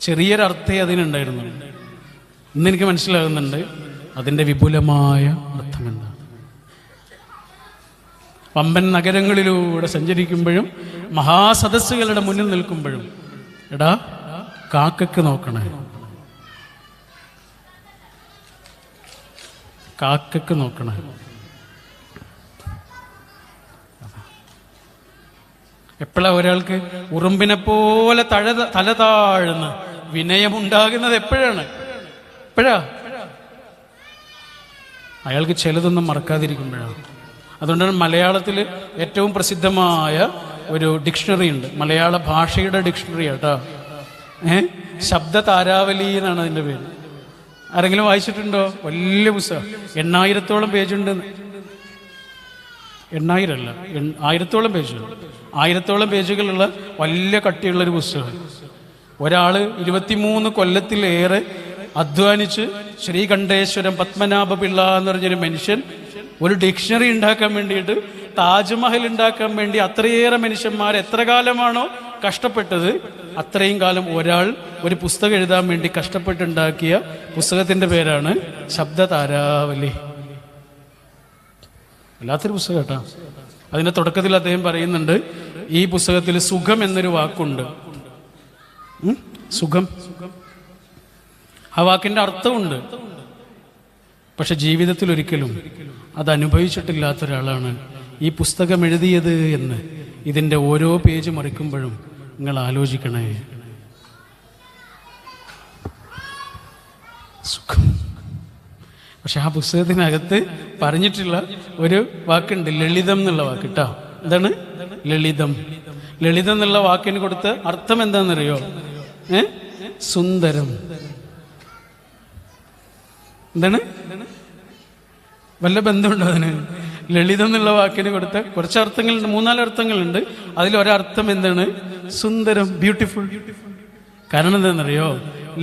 ചെറിയൊരർത്ഥേ അതിനുണ്ടായിരുന്നു. ഇന്ന് എനിക്ക് മനസ്സിലാകുന്നുണ്ട് അതിൻ്റെ വിപുലമായ അർത്ഥം എന്താണ്. വമ്പൻ നഗരങ്ങളിലൂടെ സഞ്ചരിക്കുമ്പോഴും മഹാസദസ്സുകളുടെ മുന്നിൽ നിൽക്കുമ്പോഴും എടാ കാക്കക്ക് നോക്കണേ, കാക്കക്ക് നോക്കണേ. എപ്പോഴാണ് ഒരാൾക്ക് ഉറുമ്പിനെ പോലെ തല താഴ്ന്ന് വിനയമുണ്ടാകുന്നത്? എപ്പോഴാണ്? അയാൾക്ക് ചിലതൊന്നും മറക്കാതിരിക്കുമ്പോഴാണ്. അതുകൊണ്ടാണ് മലയാളത്തിൽ ഏറ്റവും പ്രസിദ്ധമായ ഒരു ഡിക്ഷണറി ഉണ്ട്, മലയാള ഭാഷയുടെ ഡിക്ഷണറി കേട്ടോ. ശബ്ദ താരാവലി എന്നാണ് അതിൻ്റെ പേര്. ആരെങ്കിലും വായിച്ചിട്ടുണ്ടോ? വലിയ പുസ്തകം, 8,000-ഓളം പേജുണ്ട്. 8,000 അല്ല, 1,000-ഓളം പേജുകൾ, 1,000-ഓളം പേജുകളുള്ള വലിയ കട്ടിയുള്ളൊരു പുസ്തകം. ഒരാൾ 23 കൊല്ലത്തിലേറെ അധ്വാനിച്ച് ശ്രീകണ്ഠേശ്വരം പത്മനാഭ പിള്ള എന്ന് പറഞ്ഞൊരു മനുഷ്യൻ ഒരു ഡിക്ഷണറി ഉണ്ടാക്കാൻ വേണ്ടിയിട്ട്, താജ്മഹൽ ഉണ്ടാക്കാൻ വേണ്ടി അത്രയേറെ മനുഷ്യന്മാർ എത്ര കാലമാണോ കഷ്ടപ്പെട്ടത്, അത്രയും കാലം ഒരാൾ ഒരു പുസ്തകം എഴുതാൻ വേണ്ടി കഷ്ടപ്പെട്ടുണ്ടാക്കിയ പുസ്തകത്തിന്റെ പേരാണ് ശബ്ദതാരാവലി. വല്ലാത്തൊരു പുസ്തകം കേട്ടോ. അതിന്റെ തുടക്കത്തിൽ അദ്ദേഹം പറയുന്നുണ്ട്, ഈ പുസ്തകത്തിൽ സുഖം എന്നൊരു വാക്കുണ്ട്. സുഖം, ആ വാക്കിന്റെ അർത്ഥമുണ്ട്. പക്ഷെ ജീവിതത്തിൽ ഒരിക്കലും അത് അനുഭവിച്ചിട്ടില്ലാത്ത ഒരാളാണ് ഈ പുസ്തകം എഴുതിയത് എന്ന് ഇതിൻ്റെ ഓരോ പേജ് മറിക്കുമ്പോഴും നിങ്ങൾ ആലോചിക്കണേ. സുഖം. പക്ഷെ ആ പുസ്തകത്തിനകത്ത് പറഞ്ഞിട്ടുള്ള ഒരു വാക്കുണ്ട്, ലളിതം എന്നുള്ള വാക്ക് കേട്ടോ. എന്താണ് ലളിതം? ലളിതം എന്നുള്ള വാക്കിന് കൊടുത്ത അർത്ഥം എന്താണെന്നറിയോ? സുന്ദരം. എന്താണ്? വല്ല ബന്ധമുണ്ടോ അതിന്? ലളിതം എന്നുള്ള വാക്കിന് കൊടുത്ത കുറച്ച് അർത്ഥങ്ങളുണ്ട്, 3-4 അർത്ഥങ്ങളുണ്ട്. അതിലൊരർത്ഥം എന്താണ്? സുന്ദരം, ബ്യൂട്ടിഫുൾ. കാരണം എന്താണെന്നറിയോ?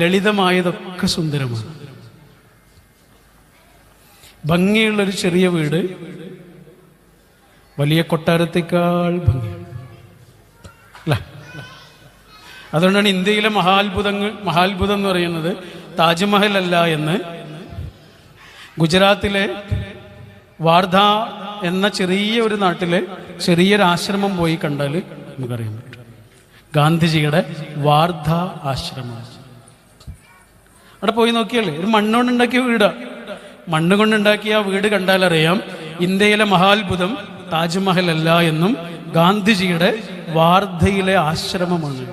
ലളിതമായതൊക്കെ സുന്ദരമാണ്. ഭംഗിയുള്ളൊരു ചെറിയ വീട് വലിയ കൊട്ടാരത്തേക്കാൾ ഭംഗിയാണ് അല്ല. അതുകൊണ്ടാണ് ഇന്ത്യയിലെ മഹാത്ഭുതം എന്ന് പറയുന്നത് താജ്മഹൽ അല്ല എന്ന് ഗുജറാത്തിലെ വാർധ എന്ന ചെറിയ ഒരു നാട്ടിലെ ചെറിയൊരു ആശ്രമം പോയി കണ്ടാൽ നമുക്കറിയാൻ പറ്റും. ഗാന്ധിജിയുടെ വാർധ ആശ്രമം. അവിടെ പോയി നോക്കിയാലേ ഒരു മണ്ണുകൊണ്ടുണ്ടാക്കിയ വീടാ. മണ്ണ് കൊണ്ടുണ്ടാക്കിയ വീട് കണ്ടാലറിയാം ഇന്ത്യയിലെ മഹാത്ഭുതം താജ്മഹൽ അല്ല എന്നും ഗാന്ധിജിയുടെ വാർധയിലെ ആശ്രമമാണ്.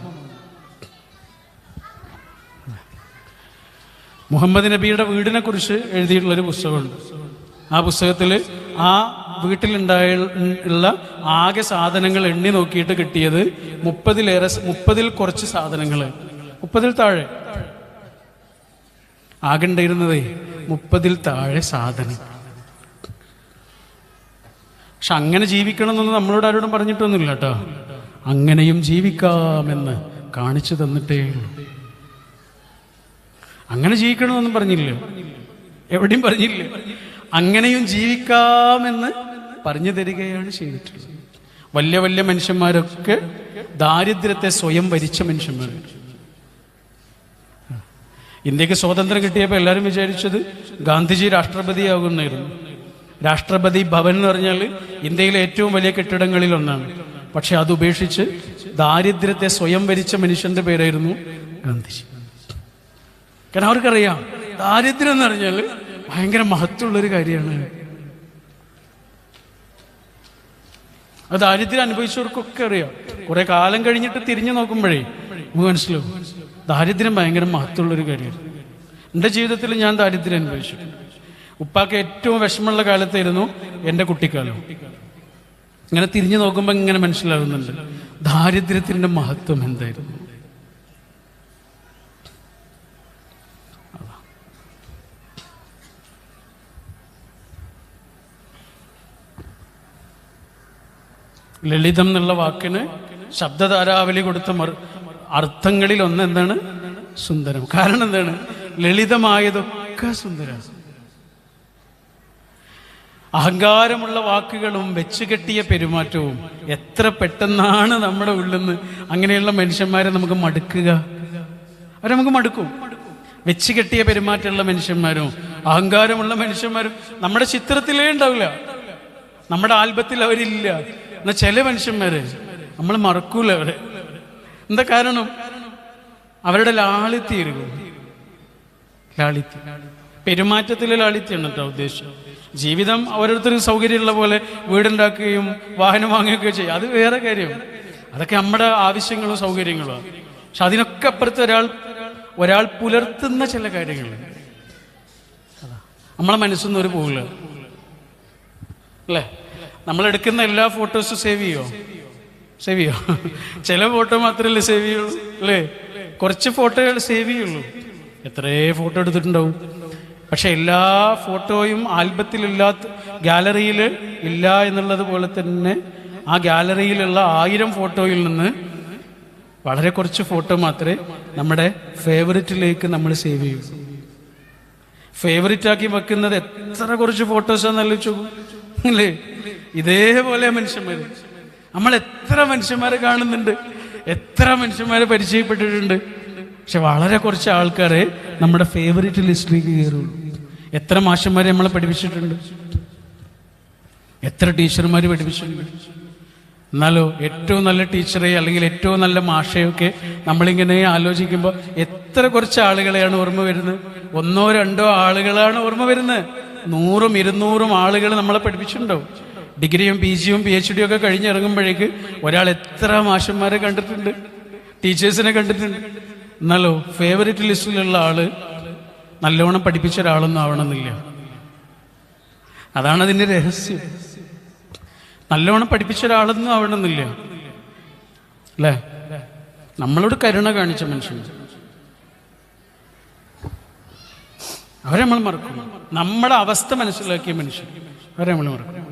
മുഹമ്മദ് നബിയുടെ വീടിനെ കുറിച്ച് എഴുതിയിട്ടുള്ളൊരു പുസ്തകമുണ്ട്. ആ പുസ്തകത്തിൽ ആ വീട്ടിലുണ്ടായുള്ള ആകെ സാധനങ്ങൾ എണ്ണി നോക്കിയിട്ട് കിട്ടിയത് 30-ൽ കുറച്ച് സാധനങ്ങൾ, 30-ൽ താഴെ ആകെ ഉണ്ടായിരുന്നതേ 30-ൽ താഴെ സാധനം. പക്ഷെ അങ്ങനെ ജീവിക്കണമെന്നൊന്നും നമ്മളോട് ആരോടും പറഞ്ഞിട്ടൊന്നുമില്ല കേട്ടോ. അങ്ങനെയും ജീവിക്കാമെന്ന് കാണിച്ചു തന്നിട്ടേ ഉള്ളൂ. അങ്ങനെ ജീവിക്കണമെന്നൊന്നും പറഞ്ഞില്ല, എവിടെയും പറഞ്ഞില്ല. അങ്ങനെയും ജീവിക്കാമെന്ന് പറഞ്ഞു തരികയാണ് ചെയ്തിട്ടുള്ളത്. വലിയ വലിയ മനുഷ്യന്മാരൊക്കെ ദാരിദ്ര്യത്തെ സ്വയം ഭരിച്ച മനുഷ്യന്മാരാണ്. ഇന്ത്യക്ക് സ്വാതന്ത്ര്യം കിട്ടിയപ്പോൾ എല്ലാവരും വിചാരിച്ചത് ഗാന്ധിജി രാഷ്ട്രപതിയാകുന്നായിരുന്നു. രാഷ്ട്രപതി ഭവൻ എന്ന് പറഞ്ഞാൽ ഇന്ത്യയിലെ ഏറ്റവും വലിയ കെട്ടിടങ്ങളിൽ ഒന്നാണ്. പക്ഷെ അത് ഉപേക്ഷിച്ച് ദാരിദ്ര്യത്തെ സ്വയം ഭരിച്ച മനുഷ്യന്റെ പേരായിരുന്നു ഗാന്ധിജി. കാരണം അവർക്കറിയാം ദാരിദ്ര്യം എന്ന് പറഞ്ഞാൽ ഭയങ്കര മഹത്വമുള്ളൊരു കാര്യമാണ്. അത് ദാരിദ്ര്യം അനുഭവിച്ചവർക്കൊക്കെ അറിയാം. കുറെ കാലം കഴിഞ്ഞിട്ട് തിരിഞ്ഞു നോക്കുമ്പോഴേ നമുക്ക് മനസ്സിലാവും ദാരിദ്ര്യം ഭയങ്കര മഹത്വമുള്ളൊരു കാര്യമാണ്. എൻ്റെ ജീവിതത്തിൽ ഞാൻ ദാരിദ്ര്യം അനുഭവിച്ചു. ഉപ്പാക്ക് ഏറ്റവും വിഷമമുള്ള കാലത്തായിരുന്നു എൻ്റെ കുട്ടിക്കാലം. ഇങ്ങനെ തിരിഞ്ഞു നോക്കുമ്പോൾ ഇങ്ങനെ മനസ്സിലാകുന്നുണ്ട് ദാരിദ്ര്യത്തിൻ്റെ മഹത്വം എന്തായിരുന്നു. ലളിതം എന്നുള്ള വാക്കിന് ശബ്ദധാരാവലി കൊടുത്ത അർത്ഥങ്ങളിൽ ഒന്ന് എന്താണ്? സുന്ദരം. കാരണം എന്താണ്? ലളിതമായതൊക്കെ സുന്ദരമാണ്. അഹങ്കാരമുള്ള വാക്കുകളും വെച്ചുകെട്ടിയ പെരുമാറ്റവും എത്ര പെട്ടെന്നാണ് നമ്മുടെ ഉള്ളിൽ നിന്ന് അങ്ങനെയുള്ള മനുഷ്യന്മാരെ നമുക്ക് മടുക്കുക. അവരെ നമുക്ക് മടുക്കും. വെച്ചുകെട്ടിയ പെരുമാറ്റമുള്ള മനുഷ്യന്മാരും അഹങ്കാരമുള്ള മനുഷ്യന്മാരും നമ്മുടെ ചിത്രത്തിലേ ഉണ്ടാവില്ല, നമ്മുടെ ആൽബത്തിൽ അവരില്ല. എന്നാൽ ചില മനുഷ്യന്മാര് നമ്മൾ മറക്കൂല അവരെ. എന്താ കാരണം? അവരുടെ ലാളിത്യം, പെരുമാറ്റത്തിലെ ലാളിത്യാണ് കേട്ടോ ഉദ്ദേശം. ജീവിതം ഓരോരുത്തർക്കും സൗകര്യമുള്ള പോലെ വീടുണ്ടാക്കുകയും വാഹനം വാങ്ങുകയൊക്കെ ചെയ്യും, അത് വേറെ കാര്യം. അതൊക്കെ നമ്മുടെ ആവശ്യങ്ങളും സൗകര്യങ്ങളും. പക്ഷെ അതിനൊക്കെ അപ്പുറത്ത് ഒരാൾ പുലർത്തുന്ന ചില കാര്യങ്ങൾ നമ്മളെ മനസ്സിൽ ഒരു പോകില്ല അല്ലേ? നമ്മളെടുക്കുന്ന എല്ലാ ഫോട്ടോസും സേവ് ചെയ്യോ? ചില ഫോട്ടോ മാത്രമല്ലേ സേവ് ചെയ്യുള്ളൂ അല്ലേ? കുറച്ച് ഫോട്ടോകൾ സേവ് ചെയ്യുള്ളൂ. എത്രയേ ഫോട്ടോ എടുത്തിട്ടുണ്ടാവും. പക്ഷെ എല്ലാ ഫോട്ടോയും ആൽബത്തിലില്ലാത്ത, ഗാലറിയിൽ ഇല്ല എന്നുള്ളത് പോലെ തന്നെ ആ ഗാലറിയിലുള്ള 1000 ഫോട്ടോയിൽ നിന്ന് വളരെ കുറച്ച് ഫോട്ടോ മാത്രമേ നമ്മുടെ ഫേവറിറ്റിലേക്ക് നമ്മൾ സേവ് ചെയ്യൂ. ഫേവറിറ്റ് ആക്കി വെക്കുന്നത് എത്ര കുറച്ച് ഫോട്ടോസാന്ന് ആലോചിച്ചു അല്ലേ? ഇതേപോലെ മനുഷ്യന്മാർ, നമ്മൾ എത്ര മനുഷ്യന്മാരെ കാണുന്നുണ്ട്, എത്ര മനുഷ്യന്മാരെ പരിചയപ്പെട്ടിട്ടുണ്ട്. പക്ഷെ വളരെ കുറച്ച് ആൾക്കാരെ നമ്മുടെ ഫേവറേറ്റ് ലിസ്റ്റിലേക്ക് കയറുള്ളൂ. എത്ര മാഷന്മാരെ നമ്മളെ പഠിപ്പിച്ചിട്ടുണ്ട്, എത്ര ടീച്ചർമാർ പഠിപ്പിച്ചിട്ടുണ്ട്. എന്നാലോ ഏറ്റവും നല്ല ടീച്ചറെ അല്ലെങ്കിൽ ഏറ്റവും നല്ല മാഷയൊക്കെ നമ്മളിങ്ങനെ ആലോചിക്കുമ്പോൾ എത്ര കുറച്ച് ആളുകളെയാണ് ഓർമ്മ വരുന്നത്. 1-2 ആളുകളാണ് ഓർമ്മ വരുന്നത്. 100-200 ആളുകൾ നമ്മളെ പഠിപ്പിച്ചിട്ടുണ്ടാവും. ഡിഗ്രിയും PG യും PhD ഒക്കെ കഴിഞ്ഞിറങ്ങുമ്പോഴേക്ക് ഒരാൾ എത്ര മാഷന്മാരെ കണ്ടിട്ടുണ്ട്, ടീച്ചേഴ്സിനെ കണ്ടിട്ടുണ്ട്. എന്നാലോ ഫേവറേറ്റ് ലിസ്റ്റിലുള്ള ആള് നല്ലോണം പഠിപ്പിച്ച ഒരാളൊന്നും ആവണമെന്നില്ല. അതാണ് അതിൻ്റെ രഹസ്യം. നല്ലോണം പഠിപ്പിച്ച ഒരാളൊന്നും ആവണമെന്നില്ല അല്ലേ? നമ്മളോട് കരുണ കാണിച്ച മനുഷ്യൻ അവരെ നമ്മൾ മറക്കും. നമ്മുടെ അവസ്ഥ മനസ്സിലാക്കിയ മനുഷ്യൻ അവരെ നമ്മൾ മറക്കും.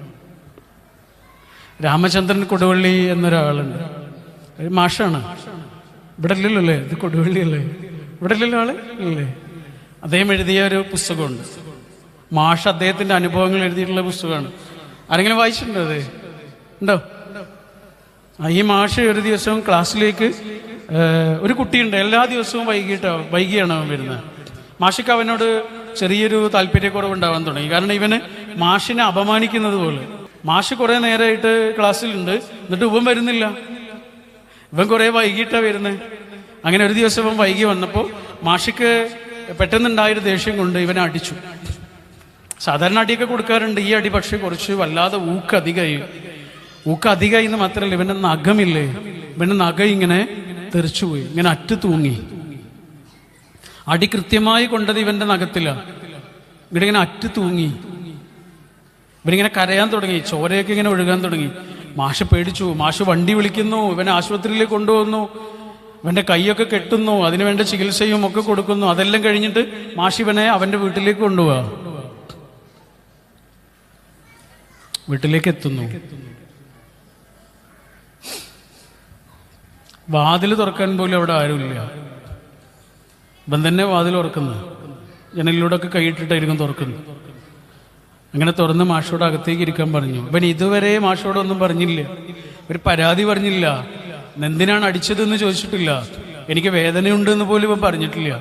രാമചന്ദ്രൻ കൊടുവള്ളി എന്നൊരാളുണ്ട്, ഒരു മാഷാണ്. ഇവിടെ ഇല്ലല്ലോ അല്ലേ? ഇത് കൊടുവള്ളി അല്ലേ? ഇവിടെ ഇല്ലല്ലോ ആള് ഇല്ലേ? അദ്ദേഹം എഴുതിയ ഒരു പുസ്തകമുണ്ട്, മാഷ് അദ്ദേഹത്തിന്റെ അനുഭവങ്ങൾ എഴുതിയിട്ടുള്ള പുസ്തകമാണ്. ആരെങ്കിലും വായിച്ചിട്ടുണ്ടോ? അത് ഉണ്ടോ? ഈ മാഷ് ഒരു ദിവസം ക്ലാസ്സിലേക്ക് ഒരു കുട്ടിയുണ്ട്, എല്ലാ ദിവസവും വൈകിയാണ് അവൻ വരുന്നത്. മാഷിക്ക് അവനോട് ചെറിയൊരു താല്പര്യക്കുറവുണ്ടാവാൻ തുടങ്ങി. കാരണം ഇവന് മാഷിനെ അപമാനിക്കുന്നത് പോലെ. മാഷ് കുറെ നേരമായിട്ട് ക്ലാസ്സിലുണ്ട്, എന്നിട്ട് ഇവൻ വരുന്നില്ല. ഇവൻ കുറെ വൈകിട്ടാണ് വരുന്നത്. അങ്ങനെ ഒരു ദിവസം ഇവൻ വൈകി വന്നപ്പോൾ മാഷിക്ക് പെട്ടെന്നുണ്ടായൊരു ദേഷ്യം കൊണ്ട് ഇവനെ അടിച്ചു. സാധാരണ അടിയൊക്കെ കൊടുക്കാറുണ്ട്, ഈ അടി പക്ഷെ കുറച്ച് വല്ലാതെ ഊക്കധികമായി എന്ന് മാത്രമല്ല, ഇവന്റെ നഖമില്ലേ, ഇവന്റെ നഖം ഇങ്ങനെ തെറിച്ചുപോയി, ഇങ്ങനെ അറ്റു തൂങ്ങി. അടി കൃത്യമായി കൊണ്ടത് ഇവന്റെ നഖത്തിലാണ്. ഇവിടെ ഇങ്ങനെ അറ്റു തൂങ്ങി, ഇവനിങ്ങനെ കരയാൻ തുടങ്ങി, ചോരയൊക്കെ ഇങ്ങനെ ഒഴുകാൻ തുടങ്ങി. മാഷ് പേടിച്ചു. മാഷ് വണ്ടി വിളിക്കുന്നു, ഇവനെ ആശുപത്രിയിലേക്ക് കൊണ്ടുപോകുന്നു, ഇവന്റെ കൈയൊക്കെ കെട്ടുന്നു, അതിനുവേണ്ട ചികിത്സയും ഒക്കെ കൊടുക്കുന്നു. അതെല്ലാം കഴിഞ്ഞിട്ട് മാഷ് ഇവനെ അവന്റെ വീട്ടിലേക്ക് കൊണ്ടുപോവാ. വീട്ടിലേക്ക് എത്തുന്നു. വാതിൽ തുറക്കാൻ പോലും അവിടെ ആരുമില്ല. ഇവൻ തന്നെ വാതിൽ തുറക്കുന്നത്, ജനലിലൂടെ ഒക്കെ കൈയിട്ടിട്ടായിരിക്കും തുറക്കുന്നത്. അങ്ങനെ തുറന്ന് മാഷോട് അകത്തേക്ക് ഇരിക്കാൻ പറഞ്ഞു. ഇവൻ ഇതുവരെ മാഷോടൊന്നും പറഞ്ഞില്ല, ഒരു പരാതി പറഞ്ഞില്ല, എന്തിനാണ് അടിച്ചതെന്ന് ചോദിച്ചിട്ടില്ല, എനിക്ക് വേദനയുണ്ട് എന്ന് പോലും ഇവൻ പറഞ്ഞിട്ടില്ല.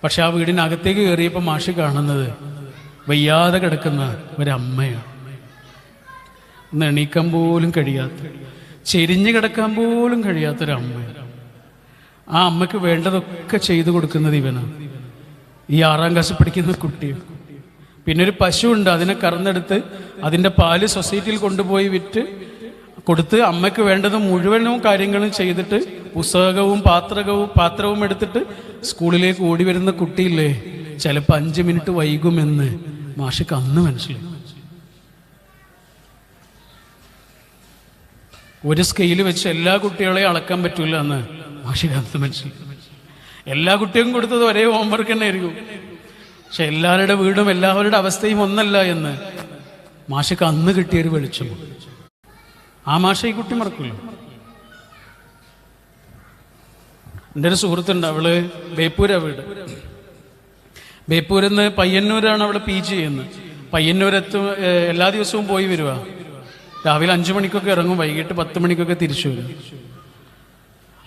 പക്ഷെ ആ വീടിനകത്തേക്ക് കയറിയപ്പോൾ മാഷ് കാണുന്നത് വയ്യാതെ കിടക്കുന്ന ഒരമ്മയാണ്. ഒന്ന് എണീക്കാൻ പോലും കഴിയാത്ത, ചെരിഞ്ഞു കിടക്കാൻ പോലും കഴിയാത്തൊരമ്മയാണ്. ആ അമ്മയ്ക്ക് വേണ്ടതൊക്കെ ചെയ്തു കൊടുക്കുന്നത് ഇവനാണ്, ഈ 6ാം ക്ലാസ് പഠിക്കുന്ന കുട്ടിയും. പിന്നെ ഒരു പശുവുണ്ട്, അതിനെ കറന്നെടുത്ത് അതിൻ്റെ പാല് സൊസൈറ്റിയിൽ കൊണ്ടുപോയി വിറ്റ് കൊടുത്ത് അമ്മയ്ക്ക് വേണ്ടത് മുഴുവനും കാര്യങ്ങളും ചെയ്തിട്ട് പുസ്തകവും പാത്രവും എടുത്തിട്ട് സ്കൂളിലേക്ക് ഓടി വരുന്ന കുട്ടിയില്ലേ, ചിലപ്പോൾ 5 മിനിറ്റ് വൈകുമെന്ന് മാഷിക്ക് അന്ന് മനസ്സിലായി. ഒരു സ്കെയിൽ വെച്ച് എല്ലാ കുട്ടികളെയും അളക്കാൻ പറ്റൂല എന്ന് മാഷിക്ക് അന്ന് മനസ്സിലായി. എല്ലാ കുട്ടികൾക്കും കൊടുത്തത് ഒരേ ഹോംവർക്ക് തന്നെ ആയിരിക്കും, പക്ഷെ എല്ലാവരുടെ വീടും എല്ലാവരുടെ അവസ്ഥയും ഒന്നല്ല എന്ന് മാഷിക്ക് അന്ന് കിട്ടിയൊരു വെളിച്ചം. ആ മാഷ ഈ കുട്ടി മറക്കില്ല. എൻ്റെ ഒരു സുഹൃത്തുണ്ട്, അവള് ബേപ്പൂരാ വീട്. ബേപ്പൂരിൽ നിന്ന് പയ്യന്നൂരാണ് അവള് PG ചെയ്യുന്നത്. പയ്യന്നൂരെത്തും എല്ലാ ദിവസവും പോയി വരുക. രാവിലെ 5 മണിക്കൊക്കെ ഇറങ്ങും, വൈകിട്ട് 10 മണിക്കൊക്കെ തിരിച്ചു വരും.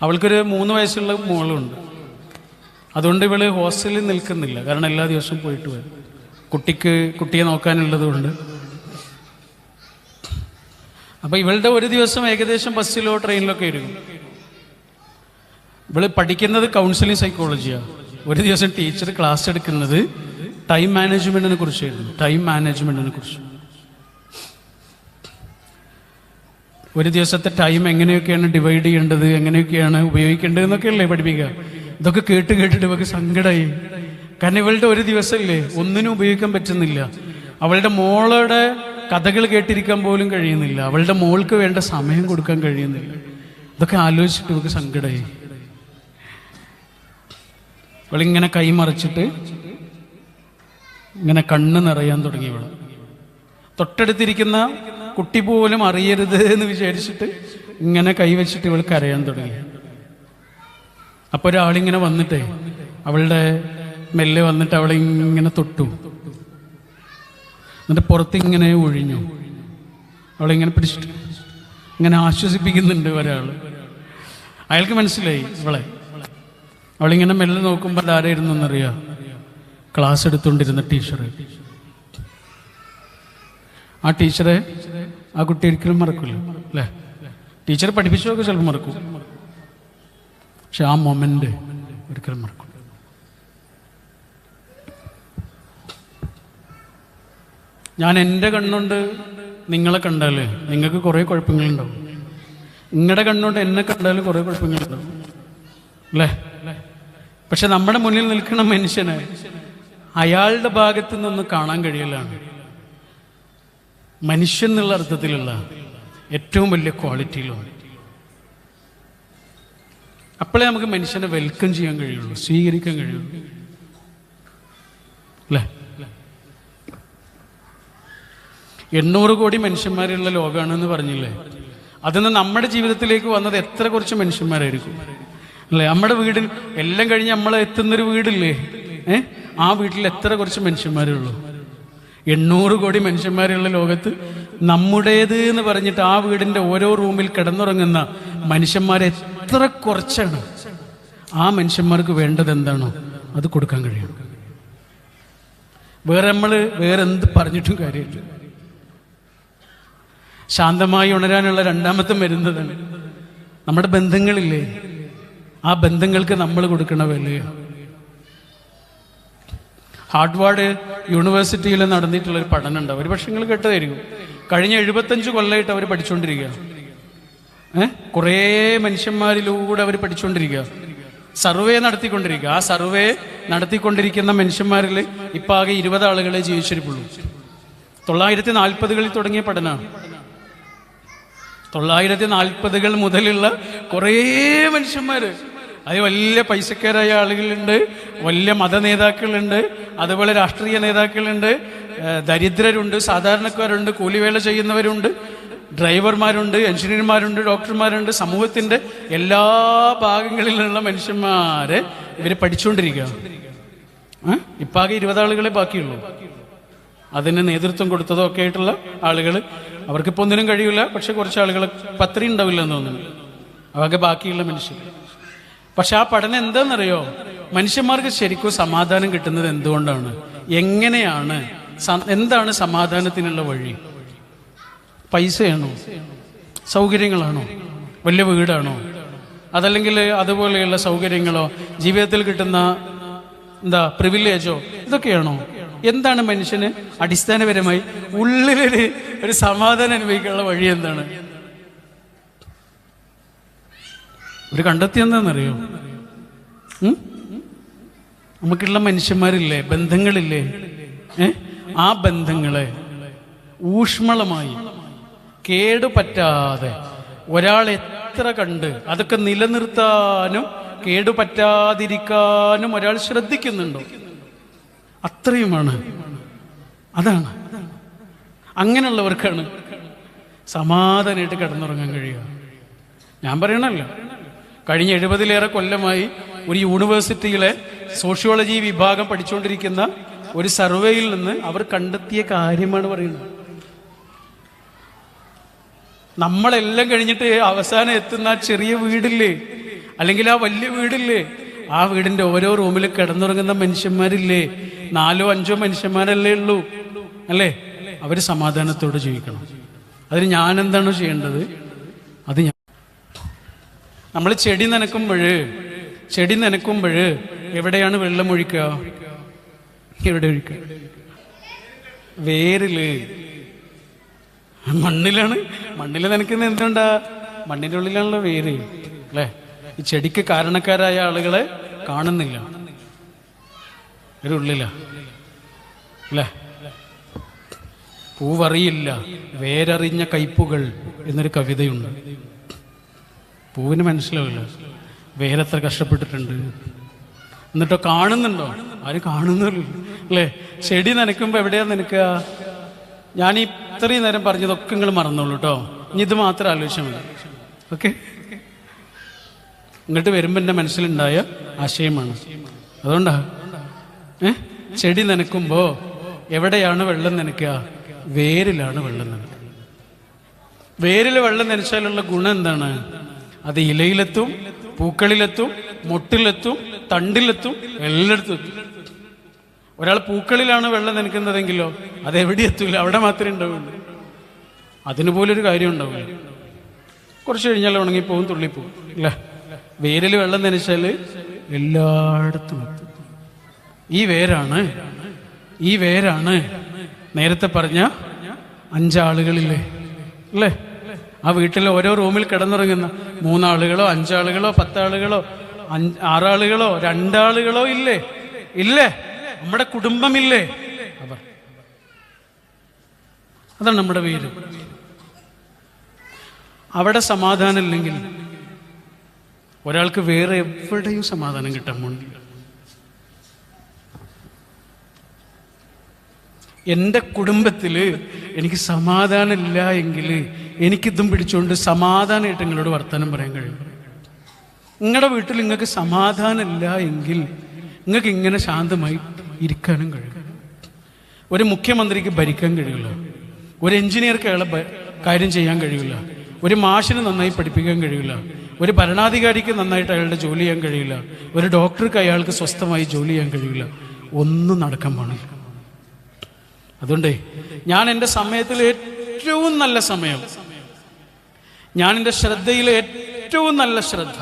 അവൾക്കൊരു 3 വയസ്സുള്ള മോളുണ്ട്. അതുകൊണ്ട് ഇവള് ഹോസ്റ്റലിൽ നിൽക്കുന്നില്ല, കാരണം എല്ലാ ദിവസവും പോയിട്ട് വരും. കുട്ടിയെ നോക്കാനുള്ളത് കൊണ്ട്. അപ്പൊ ഇവളുടെ ഒരു ദിവസം ഏകദേശം ബസ്സിലോ ട്രെയിനിലൊക്കെ ഇരിക്കും. ഇവള് പഠിക്കുന്നത് കൗൺസിലിംഗ് സൈക്കോളജിയാണ്. ഒരു ദിവസം ടീച്ചർ ക്ലാസ് എടുക്കുന്നത് ടൈം മാനേജ്മെന്റിനെ കുറിച്ചായിരുന്നു. ഒരു ദിവസത്തെ ടൈം എങ്ങനെയൊക്കെയാണ് ഡിവൈഡ് ചെയ്യേണ്ടത്, എങ്ങനെയൊക്കെയാണ് ഉപയോഗിക്കേണ്ടത് എന്നൊക്കെയല്ലേ പഠിപ്പിക്കുക. ഇതൊക്കെ കേട്ടിട്ട് ഇവർക്ക് സങ്കടമായി. കാരണം ഇവളുടെ ഒരു ദിവസമല്ലേ ഒന്നിനും ഉപയോഗിക്കാൻ പറ്റുന്നില്ല. അവളുടെ മോളുടെ കഥകൾ കേട്ടിരിക്കാൻ പോലും കഴിയുന്നില്ല. അവളുടെ മോൾക്ക് വേണ്ട സമയം കൊടുക്കാൻ കഴിയുന്നില്ല. ഇതൊക്കെ ആലോചിച്ചിട്ട് ഇവർക്ക് സങ്കടമായി. അവളിങ്ങനെ കൈമറിച്ചിട്ട് ഇങ്ങനെ കണ്ണ് നിറയാൻ തുടങ്ങി. ഇവള് തൊട്ടടുത്തിരിക്കുന്ന കുട്ടി പോലും അറിയരുത് എന്ന് വിചാരിച്ചിട്ട് ഇങ്ങനെ കൈവച്ചിട്ട് ഇവൾ കരയാൻ തുടങ്ങി. അപ്പൊ ഒരാളിങ്ങനെ വന്നിട്ടേ അവളുടെ മെല്ലെ വന്നിട്ട് അവളെ ഇങ്ങനെ തൊട്ടു. എന്നിട്ട് പുറത്തിങ്ങനെ ഒഴിഞ്ഞു. അവളിങ്ങനെ പിടിച്ചിട്ട് ഇങ്ങനെ ആശ്വസിപ്പിക്കുന്നുണ്ട് ഒരാൾ. അയാൾക്ക് മനസ്സിലായി അവളിങ്ങനെ മെല്ലെ നോക്കുമ്പോൾ ആരായിരുന്നു എന്നറിയാം, ക്ലാസ് എടുത്തുകൊണ്ടിരുന്ന ടീച്ചർ. ആ ടീച്ചറെ ആ കുട്ടി ഒരിക്കലും മറക്കില്ല അല്ലേ? ടീച്ചർ പഠിപ്പിച്ചതൊക്കെ ചിലപ്പോൾ മറക്കും, പക്ഷെ ആ മൊമെന്റ് ഒരിക്കലും മറക്കും. ഞാൻ എൻ്റെ കണ്ണുകൊണ്ട് നിങ്ങളെ കണ്ടാൽ നിങ്ങൾക്ക് കുറേ കുഴപ്പങ്ങളുണ്ടാവും, നിങ്ങളുടെ കണ്ണുകൊണ്ട് എന്നെ കണ്ടാൽ കുറേ കുഴപ്പങ്ങളുണ്ടാവും അല്ലേ? പക്ഷെ നമ്മുടെ മുന്നിൽ നിൽക്കുന്ന മനുഷ്യനെ അയാളുടെ ഭാഗത്ത് നിന്ന് കാണാൻ കഴിയലാണ് മനുഷ്യൻ എന്നുള്ള അർത്ഥത്തിലുള്ള ഏറ്റവും വലിയ ക്വാളിറ്റിയിലാണ്. അപ്പോഴേ നമുക്ക് മനുഷ്യനെ വെൽക്കം ചെയ്യാൻ കഴിയുള്ളൂ, സ്വീകരിക്കാൻ കഴിയുള്ളൂ അല്ലേ? 800 കോടി മനുഷ്യന്മാരുള്ള ലോകമാണെന്ന് പറഞ്ഞില്ലേ? അതിന്ന് നമ്മുടെ ജീവിതത്തിലേക്ക് വന്നത് എത്ര കുറച്ച് മനുഷ്യന്മാരായിരിക്കും അല്ലേ? നമ്മുടെ വീടിൽ എല്ലാം കഴിഞ്ഞ് നമ്മൾ എത്തുന്നൊരു വീടില്ലേ, ആ വീട്ടിൽ എത്ര കുറച്ച് മനുഷ്യന്മാരുള്ളൂ? 800 കോടി മനുഷ്യന്മാരുള്ള ലോകത്ത് നമ്മുടേത് എന്ന് പറഞ്ഞിട്ട് ആ വീടിൻ്റെ ഓരോ റൂമിൽ കിടന്നുറങ്ങുന്ന മനുഷ്യന്മാരെ എത്ര കുറച്ചാണ്. ആ മനുഷ്യന്മാർക്ക് വേണ്ടത് എന്താണോ അത് കൊടുക്കാൻ കഴിയും. വേറെ എന്ത് പറഞ്ഞിട്ടും കാര്യമില്ല. ശാന്തമായി ഉണരാനുള്ള രണ്ടാമത്തെ മരുന്നതാണ് നമ്മുടെ ബന്ധങ്ങളില്ലേ, ആ ബന്ധങ്ങൾക്ക് നമ്മൾ കൊടുക്കണ വിലയോ. ഹാർഡ്വാർഡ് യൂണിവേഴ്സിറ്റിയിൽ നടന്നിട്ടുള്ളൊരു പഠനമുണ്ട്, ഒരു പക്ഷേ നിങ്ങൾ കേട്ടതായിരിക്കും. കഴിഞ്ഞ 75 കൊല്ലമായിട്ട് അവർ പഠിച്ചുകൊണ്ടിരിക്കുക, കുറേ മനുഷ്യന്മാരിലൂടെ അവർ പഠിച്ചുകൊണ്ടിരിക്കുക, സർവേ നടത്തിക്കൊണ്ടിരിക്കുക. ആ സർവേ നടത്തിക്കൊണ്ടിരിക്കുന്ന മനുഷ്യന്മാരിൽ ഇപ്പം ആകെ 20 ആളുകളെ ജീവിച്ചിരിപ്പുള്ളൂ. 1940കളിൽ തുടങ്ങിയ പഠനമാണ്. 1940കൾ മുതലുള്ള കുറേ മനുഷ്യന്മാർ, അത് വലിയ പൈസക്കാരായ ആളുകളുണ്ട്, വലിയ മത നേതാക്കളുണ്ട്, അതുപോലെ രാഷ്ട്രീയ നേതാക്കളുണ്ട്, ദരിദ്രരുണ്ട്, സാധാരണക്കാരുണ്ട്, കൂലിവേല ചെയ്യുന്നവരുണ്ട്, ഡ്രൈവർമാരുണ്ട്, എഞ്ചിനീയർമാരുണ്ട്, ഡോക്ടർമാരുണ്ട്. സമൂഹത്തിൻ്റെ എല്ലാ ഭാഗങ്ങളിലുള്ള മനുഷ്യന്മാരെ ഇവർ പഠിച്ചുകൊണ്ടിരിക്കുക. ഇപ്പം ആകെ 20 ആളുകളെ ബാക്കിയുള്ളൂ. അതിന് നേതൃത്വം കൊടുത്തതോ ഒക്കെ ആയിട്ടുള്ള ആളുകൾ, അവർക്കിപ്പോൾ ഒന്നിനും കഴിയില്ല, പക്ഷെ കുറച്ച് ആളുകൾ പത്രി ഉണ്ടാവില്ല എന്ന് തോന്നുന്നു, അവർക്ക് ബാക്കിയുള്ള മനുഷ്യർ. പക്ഷെ ആ പഠനം എന്താണെന്നറിയോ? മനുഷ്യന്മാർക്ക് ശരിക്കും സമാധാനം കിട്ടുന്നത് എന്തുകൊണ്ടാണ്, എങ്ങനെയാണ്, എന്താണ് സമാധാനത്തിനുള്ള വഴി? പൈസയാണോ, സൗകര്യങ്ങളാണോ, വലിയ വീടാണോ, അതല്ലെങ്കിൽ അതുപോലെയുള്ള സൗകര്യങ്ങളോ, ജീവിതത്തിൽ കിട്ടുന്ന പ്രിവിലേജോ, ഇതൊക്കെയാണോ? എന്താണ് മനുഷ്യന് അടിസ്ഥാനപരമായി ഉള്ളിലൊരു സമാധാനം അനുഭവിക്കാനുള്ള വഴി എന്താണ്? ഒരു കണ്ടെത്തി എന്താണെന്നറിയോ? നമുക്കുള്ള മനുഷ്യന്മാരില്ലേ, ബന്ധങ്ങളില്ലേ, ആ ബന്ധങ്ങളെ ഊഷ്മളമായി കേടുപറ്റാതെ ഒരാൾ എത്ര കണ്ട് അതൊക്കെ നിലനിർത്താനും കേടുപറ്റാതിരിക്കാനും ഒരാൾ ശ്രദ്ധിക്കുന്നുണ്ടോ? അത്രയുമാണ്. അതാണ്, അങ്ങനെയുള്ളവർക്കാണ് സമാധാനമായിട്ട് കിടന്നുറങ്ങാൻ കഴിയുക. ഞാൻ പറയണല്ലോ, കഴിഞ്ഞ 70-ലേറെ കൊല്ലമായി ഒരു യൂണിവേഴ്സിറ്റിയിലെ സോഷ്യോളജി വിഭാഗം പഠിച്ചുകൊണ്ടിരിക്കുന്ന ഒരു സർവേയിൽ നിന്ന് അവർ കണ്ടെത്തിയ കാര്യമാണ് പറയുന്നത്. നമ്മളെല്ലാം കഴിഞ്ഞിട്ട് അവസാനം എത്തുന്ന ആ ചെറിയ വീടില്ലേ, അല്ലെങ്കിൽ ആ വലിയ വീടില്ലേ, ആ വീടിൻ്റെ ഓരോ റൂമിൽ കിടന്നുറങ്ങുന്ന മനുഷ്യന്മാരില്ലേ, 4-5 മനുഷ്യന്മാരല്ലേ ഉള്ളൂ അല്ലേ? അവർ സമാധാനത്തോടെ ജീവിക്കണം. അതിന് ഞാൻ എന്താണോ ചെയ്യേണ്ടത് അത് നമ്മൾ ചെടി നനക്കുമ്പോൾ എവിടെയാണ് വെള്ളം ഒഴിക്കുക? എവിടെ ഒഴിക്കുക? വേരില്, മണ്ണിലാണ്. മണ്ണിൽ നനയ്ക്കുന്ന എന്തുകൊണ്ടാ? മണ്ണിൻ്റെ ഉള്ളിലാണല്ലോ വേര് അല്ലേ? ഈ ചെടിക്ക് കാരണക്കാരായ ആളുകളെ കാണുന്നില്ല, ഒരു ഉള്ളിലാ അല്ലേ? പൂവറിയില്ല വേരറിഞ്ഞ കയ്പുകൾ എന്നൊരു കവിതയുണ്ട്. പൂവിന് മനസ്സിലാവില്ല വേരെത്ര കഷ്ടപ്പെട്ടിട്ടുണ്ട്, എന്നിട്ടോ കാണുന്നുണ്ടോ? ആരും കാണുന്നില്ല അല്ലേ? ചെടി നനയ്ക്കുമ്പോൾ എവിടെയാ നനയ്ക്കുക? ഞാൻ ഇത്രയും നേരം പറഞ്ഞതൊക്കെ നിങ്ങൾ മറന്നോളൂ കേട്ടോ. ഇനി ഇത് മാത്രം ആലോചിച്ചാൽ മതി. ഓക്കെ, ഇങ്ങോട്ട് വരുമ്പോൾ എൻ്റെ മനസ്സിലുണ്ടായ ആശയമാണ്. അതുകൊണ്ടാ ചെടി നനയ്ക്കുമ്പോൾ എവിടെയാണ് വെള്ളം നനയ്ക്കുക? വേരിലാണ് വെള്ളം നനയ്ക്കുക. വേരിൽ വെള്ളം നനച്ചാലുള്ള ഗുണം എന്താണ്? അത് ഇലയിലെത്തും, പൂക്കളിലെത്തും, മൊട്ടിലെത്തും, തണ്ടിലെത്തും, എല്ലായിടത്തും എത്തും. ഒരാൾ പൂക്കളിലാണ് വെള്ളം നനയ്ക്കുന്നതെങ്കിലോ അതെവിടെ എത്തൂല, അവിടെ മാത്രമേ ഉണ്ടാവുള്ളൂ. അതിന് പോലൊരു കാര്യം ഉണ്ടാവില്ല. കുറച്ച് കഴിഞ്ഞാൽ ഉണങ്ങിപ്പോവും, തുള്ളിപ്പോവും അല്ലേ. വേരിൽ വെള്ളം നനച്ചാൽ എല്ലായിടത്തും എത്തും. ഈ വേരാണ് നേരത്തെ പറഞ്ഞ 5 ആളുകളില്ലേ അല്ലേ? ആ വീട്ടിലെ ഓരോ റൂമിൽ കിടന്നുറങ്ങുന്ന 3 ആളുകളോ 5 ആളുകളോ 10 ആളുകളോ 6 ആളുകളോ 2 ആളുകളോ ഇല്ലേ? നമ്മുടെ കുടുംബമില്ലേ? അതാണ് നമ്മുടെ വീട്. അവിടെ സമാധാനം ഇല്ലെങ്കിൽ ഒരാൾക്ക് വേറെ എവിടെയും സമാധാനം കിട്ടാൻ പോകുന്നില്ല. എൻ്റെ കുടുംബത്തിൽ എനിക്ക് സമാധാനം ഇല്ല എങ്കിൽ എനിക്കിതും പിടിച്ചുകൊണ്ട് സമാധാനമായിട്ട് നിങ്ങളോട് വർത്തമാനം പറയാൻ കഴിയും. നിങ്ങളുടെ വീട്ടിൽ നിങ്ങൾക്ക് സമാധാനം ഇല്ല എങ്കിൽ നിങ്ങൾക്ക് ഇങ്ങനെ ശാന്തമായി ഇരിക്കാനും കഴിയും. ഒരു മുഖ്യമന്ത്രിക്ക് ഭരിക്കാൻ കഴിയില്ല, ഒരു എഞ്ചിനീയർക്ക് അയാളെ കാര്യം ചെയ്യാൻ കഴിയില്ല, ഒരു മാഷിന് നന്നായി പഠിപ്പിക്കാൻ കഴിയില്ല, ഒരു ഭരണാധികാരിക്ക് നന്നായിട്ട് അയാളുടെ ജോലി ചെയ്യാൻ കഴിയില്ല, ഒരു ഡോക്ടർക്ക് അയാൾക്ക് സ്വസ്ഥമായി ജോലി ചെയ്യാൻ കഴിയില്ല. ഒന്നും നടക്കാൻ പാടില്ല. അതുകൊണ്ടേ ഞാൻ എൻ്റെ സമയത്തിൽ ഏറ്റവും നല്ല സമയം, ഞാൻ എൻ്റെ ശ്രദ്ധയിലെ ഏറ്റവും നല്ല ശ്രദ്ധ,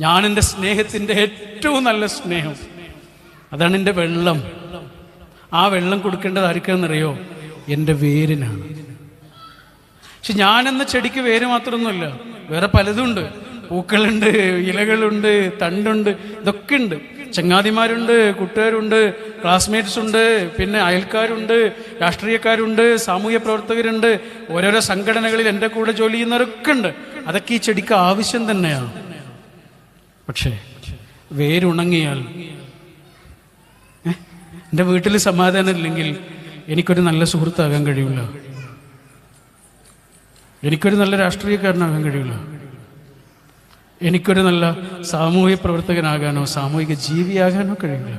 ഞാൻ എൻ്റെ സ്നേഹത്തിൻ്റെ ഏറ്റവും നല്ല സ്നേഹം, അതാണ് എൻ്റെ വെള്ളം. ആ വെള്ളം കൊടുക്കേണ്ടത് ആർക്കാണെന്നറിയോ? എൻ്റെ വേരിനാണ്. പക്ഷെ ഞാനെന്ന ചെടിക്ക് വേര് മാത്രമൊന്നുമില്ല, വേറെ പലതുണ്ട്. പൂക്കളുണ്ട്, ഇലകളുണ്ട്, തണ്ടുണ്ട്, ഇതൊക്കെ ഉണ്ട്. ചങ്ങാതിമാരുണ്ട്, കൂട്ടുകാരുണ്ട്, ക്ലാസ്മേറ്റ്സ് ഉണ്ട്, പിന്നെ അയൽക്കാരുണ്ട്, രാഷ്ട്രീയക്കാരുണ്ട്, സാമൂഹ്യ പ്രവർത്തകരുണ്ട്, ഓരോരോ സംഘടനകളിൽ എൻ്റെ കൂടെ ജോലി ചെയ്യുന്നവരൊക്കെ ഉണ്ട്. അതൊക്കെ ഈ ചെടിക്ക് ആവശ്യം തന്നെയാണ്. പക്ഷേ വേരുണങ്ങിയാൽ, എൻ്റെ വീട്ടിൽ സമാധാനം ഇല്ലെങ്കിൽ എനിക്കൊരു നല്ല സുഹൃത്താകാൻ കഴിയില്ല, എനിക്കൊരു നല്ല രാഷ്ട്രീയക്കാരനാകാൻ കഴിയില്ല, എനിക്കൊരു നല്ല സാമൂഹിക പ്രവർത്തകനാകാനോ സാമൂഹിക ജീവിയാകാനോ കഴിയില്ല.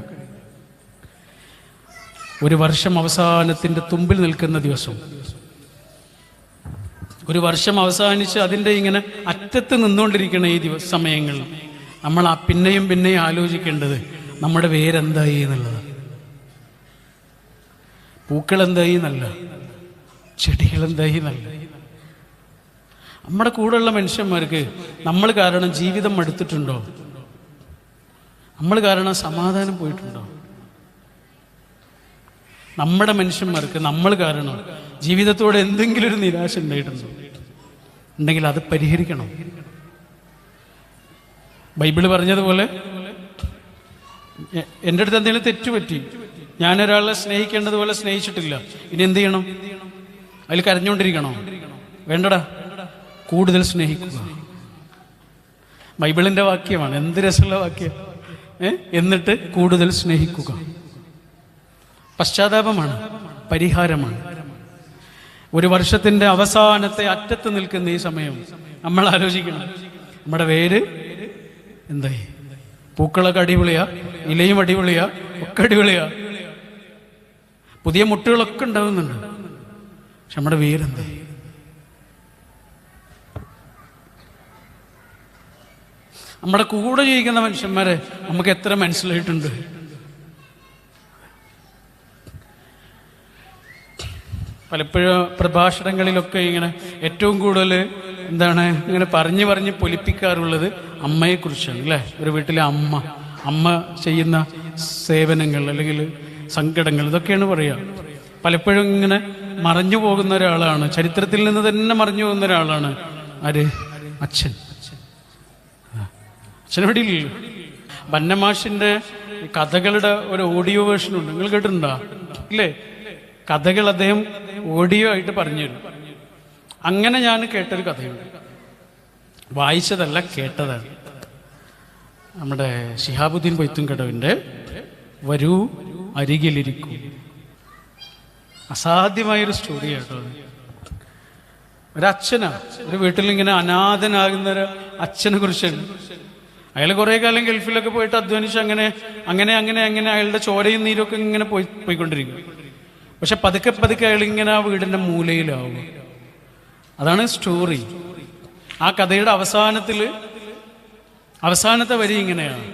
ഒരു വർഷം അവസാനത്തിൻ്റെ തുമ്പിൽ നിൽക്കുന്ന ദിവസം, ഒരു വർഷം അവസാനിച്ച് അതിൻ്റെ ഇങ്ങനെ അറ്റത്ത് നിന്നുകൊണ്ടിരിക്കുന്ന ഈ സമയങ്ങളിൽ നമ്മൾ പിന്നെയും ആലോചിക്കേണ്ടത് നമ്മുടെ വേരെന്തായി എന്നുള്ളത്. പൂക്കൾ എന്തായി എന്നല്ല, ചെടികൾ എന്തായി എന്നല്ല. നമ്മുടെ കൂടെയുള്ള മനുഷ്യന്മാർക്ക് നമ്മൾ കാരണം ജീവിതം മടുത്തിട്ടുണ്ടോ? നമ്മൾ കാരണം സമാധാനം പോയിട്ടുണ്ടോ? നമ്മുടെ മനുഷ്യന്മാർക്ക് നമ്മൾ കാരണം ജീവിതത്തോടെ എന്തെങ്കിലും ഒരു നിരാശ ഉണ്ടായിട്ടുണ്ടോ? ഉണ്ടെങ്കിൽ അത് പരിഹരിക്കണം. ബൈബിള് പറഞ്ഞതുപോലെ എൻ്റെ അടുത്ത് എന്തെങ്കിലും തെറ്റുപറ്റി, ഞാനൊരാളെ സ്നേഹിക്കേണ്ടതുപോലെ സ്നേഹിച്ചിട്ടില്ല, ഇനി എന്ത് ചെയ്യണം? അതിൽ കരഞ്ഞുകൊണ്ടിരിക്കണോ? വേണ്ടടാ, കൂടുതൽ സ്നേഹിക്കുക. ബൈബിളിൻ്റെ വാക്യമാണ്, എന്ത് രസമുള്ള വാക്യം. എന്നിട്ട് കൂടുതൽ സ്നേഹിക്കുക. പശ്ചാത്താപമാണ്, പരിഹാരമാണ്. ഒരു വർഷത്തിൻ്റെ അവസാനത്തെ അറ്റത്ത് നിൽക്കുന്ന ഈ സമയം നമ്മൾ ആലോചിക്കണം, നമ്മുടെ വേര് എന്തായി? പൂക്കളൊക്കെ അടിപൊളിയാ, ഇലയും അടിപൊളിയാ, ഒക്കെ അടിപൊളിയാ, പുതിയ മുട്ടുകളൊക്കെ ഉണ്ടാകുന്നുണ്ട്. പക്ഷെ നമ്മുടെ വേരെന്തായി? നമ്മുടെ കൂടെ ജീവിക്കുന്ന മനുഷ്യന്മാരെ നമുക്ക് എത്ര മനസ്സിലായിട്ടുണ്ട്? പലപ്പോഴും പ്രഭാഷണങ്ങളിലൊക്കെ ഇങ്ങനെ ഏറ്റവും കൂടുതൽ ഇങ്ങനെ പറഞ്ഞ് പൊലിപ്പിക്കാറുള്ളത് അമ്മയെക്കുറിച്ചാണ് അല്ലേ? ഒരു വീട്ടിലെ അമ്മ ചെയ്യുന്ന സേവനങ്ങൾ അല്ലെങ്കിൽ സങ്കടങ്ങൾ, ഇതൊക്കെയാണ് പറയുക. പലപ്പോഴും ഇങ്ങനെ മറഞ്ഞു പോകുന്ന ഒരാളാണ്, ചരിത്രത്തിൽ നിന്ന് തന്നെ മറഞ്ഞു പോകുന്ന ഒരാളാണ് ആര്? അച്ഛൻ. അച്ഛനെവിടെ ഇല്ലല്ലോ. ബന്നമാഷിൻ്റെ കഥകളുടെ ഒരു ഓഡിയോ വേർഷനുണ്ട്, നിങ്ങൾ കേട്ടിട്ടുണ്ടോ? ഇല്ലേ? കഥകൾ അദ്ദേഹം ഓഡിയോ ആയിട്ട് പറഞ്ഞു തരും. അങ്ങനെ ഞാൻ കേട്ടൊരു കഥയുണ്ട്, വായിച്ചതല്ല കേട്ടതാണ്. നമ്മുടെ ശിഹാബുദ്ദീൻ പൊയ്ത്തുംകടവിൻ്റെ വരൂ അരികിലിരിക്കൂ. അസാധ്യമായൊരു സ്റ്റോറി കേട്ടോ. ഒരച്ഛനാ, ഒരു വീട്ടിൽ ഇങ്ങനെ അനാഥനാകുന്ന ഒരു അച്ഛനെ കുറിച്ചാണ്. അയാൾ കുറേ കാലം ഗൾഫിലൊക്കെ പോയിട്ട് അധ്വാനിച്ച് അങ്ങനെ അയാളുടെ ചോരയും നീരൊക്കെ ഇങ്ങനെ പോയിക്കൊണ്ടിരിക്കും. പക്ഷെ പതുക്കെ അയാൾ ഇങ്ങനെ ആ വീടിൻ്റെ മൂലയിലാവും. അതാണ് സ്റ്റോറി. ആ കഥയുടെ അവസാനത്തിൽ അവസാനത്തെ വരി ഇങ്ങനെയാണ്: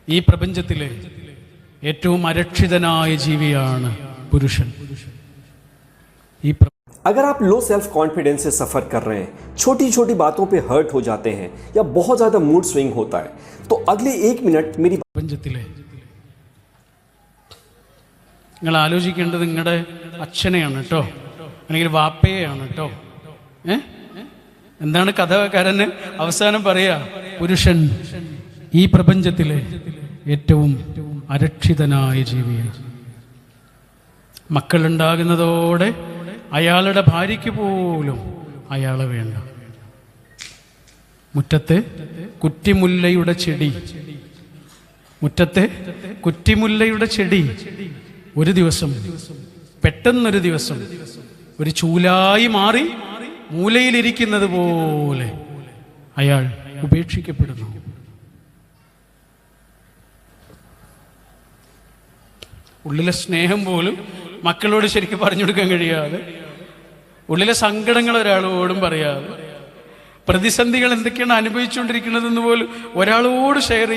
ഈ പ്രപഞ്ചത്തിലെ ഏറ്റവും അരക്ഷിതനായ ജീവിയാണ് പുരുഷൻ. ഈ अगर आप लो सेल्फ कॉन्फिडेंस से सफ़र कर रहे हैं, छोटी छोटी बातों पे हर्ट हो जाते हैं या बहुत ज़्यादा मूड स्विंग होता है, तो अगले 1 मिनट मेरी പ്രപഞ്ചത്തിലെ നിങ്ങൾ ആലോചിക്കേണ്ടത് നിങ്ങളുടെ അച്ഛനെയാണ് കേട്ടോ, അല്ലെങ്കിൽ വാപ്പയെയാണ് കേട്ടോ. എന്താണ് കഥകാരന് അവസാനം പറയാ? പുരുഷൻ ഈ പ്രപഞ്ചത്തിലെ ഏറ്റവും അരക്ഷിതനായ ജീവിയാണ്. മക്കളുണ്ടാകുന്നതോടെ അയാളുടെ ഭാര്യയ്ക്ക് പോലും അയാളെ വേണ്ട. മുറ്റത്തെ കുറ്റിമുല്ലയുടെ ചെടി, മുറ്റത്തെ കുറ്റിമുല്ലയുടെ ചെടി ഒരു ദിവസം, പെട്ടെന്നൊരു ദിവസം ഒരു ചൂലായി മാറി മൂലയിലിരിക്കുന്നത് പോലെ അയാൾ ഉപേക്ഷിക്കപ്പെടുന്നു. ഉള്ളിലെ സ്നേഹം പോലും മക്കളോട് ശരിക്കും പറഞ്ഞു കൊടുക്കാൻ കഴിയാതെ, ഉള്ളിലെ സങ്കടങ്ങൾ ഒരാളോടും പറയാതെ, പ്രതിസന്ധികൾ എന്തൊക്കെയാണ് അനുഭവിച്ചുകൊണ്ടിരിക്കുന്നതെന്ന് പോലും ഒരാളോട് ഷെയർ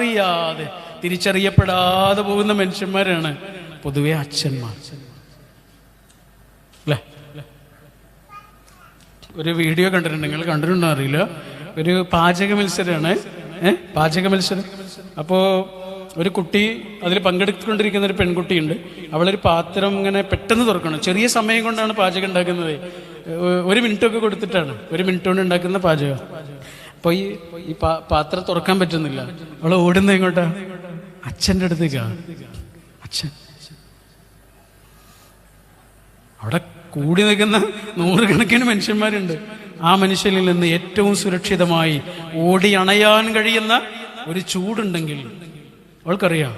ചെയ്യാതെ തിരിച്ചറിയപ്പെടാതെ പോകുന്ന മനുഷ്യന്മാരാണ് പൊതുവെ അച്ഛന്മാർ, അല്ലേ? ഒരു വീഡിയോ കണ്ടിട്ടുണ്ട്, നിങ്ങൾ കണ്ടിട്ടുണ്ടോ അറിയില്ല. ഒരു പാചക മത്സരമാണ്, പാചക മത്സരം. അപ്പോൾ ഒരു കുട്ടി അതിൽ പങ്കെടുത്തുകൊണ്ടിരിക്കുന്ന ഒരു പെൺകുട്ടിയുണ്ട്. അവളൊരു പാത്രം ഇങ്ങനെ പെട്ടെന്ന് തുറക്കണം. ചെറിയ സമയം കൊണ്ടാണ് പാചകം ഉണ്ടാക്കുന്നത്. 1 മിനിറ്റൊക്കെ കൊടുത്തിട്ടാണ്, 1 മിനിറ്റ് കൊണ്ട് ഉണ്ടാക്കുന്ന പാചകം. അപ്പോൾ ഈ പാത്രം തുറക്കാൻ പറ്റുന്നില്ല. അവൾ ഓടുന്നത് എങ്ങോട്ടാ? അച്ഛൻ്റെ അടുത്തേക്കാണ്. അച്ഛൻ അവിടെ കൂടി നിൽക്കുന്ന 100 കണക്കിന് മനുഷ്യന്മാരുണ്ട്. ആ മനുഷ്യനിൽ നിന്ന് ഏറ്റവും സുരക്ഷിതമായി ഓടി അണയാൻ കഴിയുന്ന ഒരു ചൂടുണ്ടെങ്കിൽ അവൾക്കറിയാം,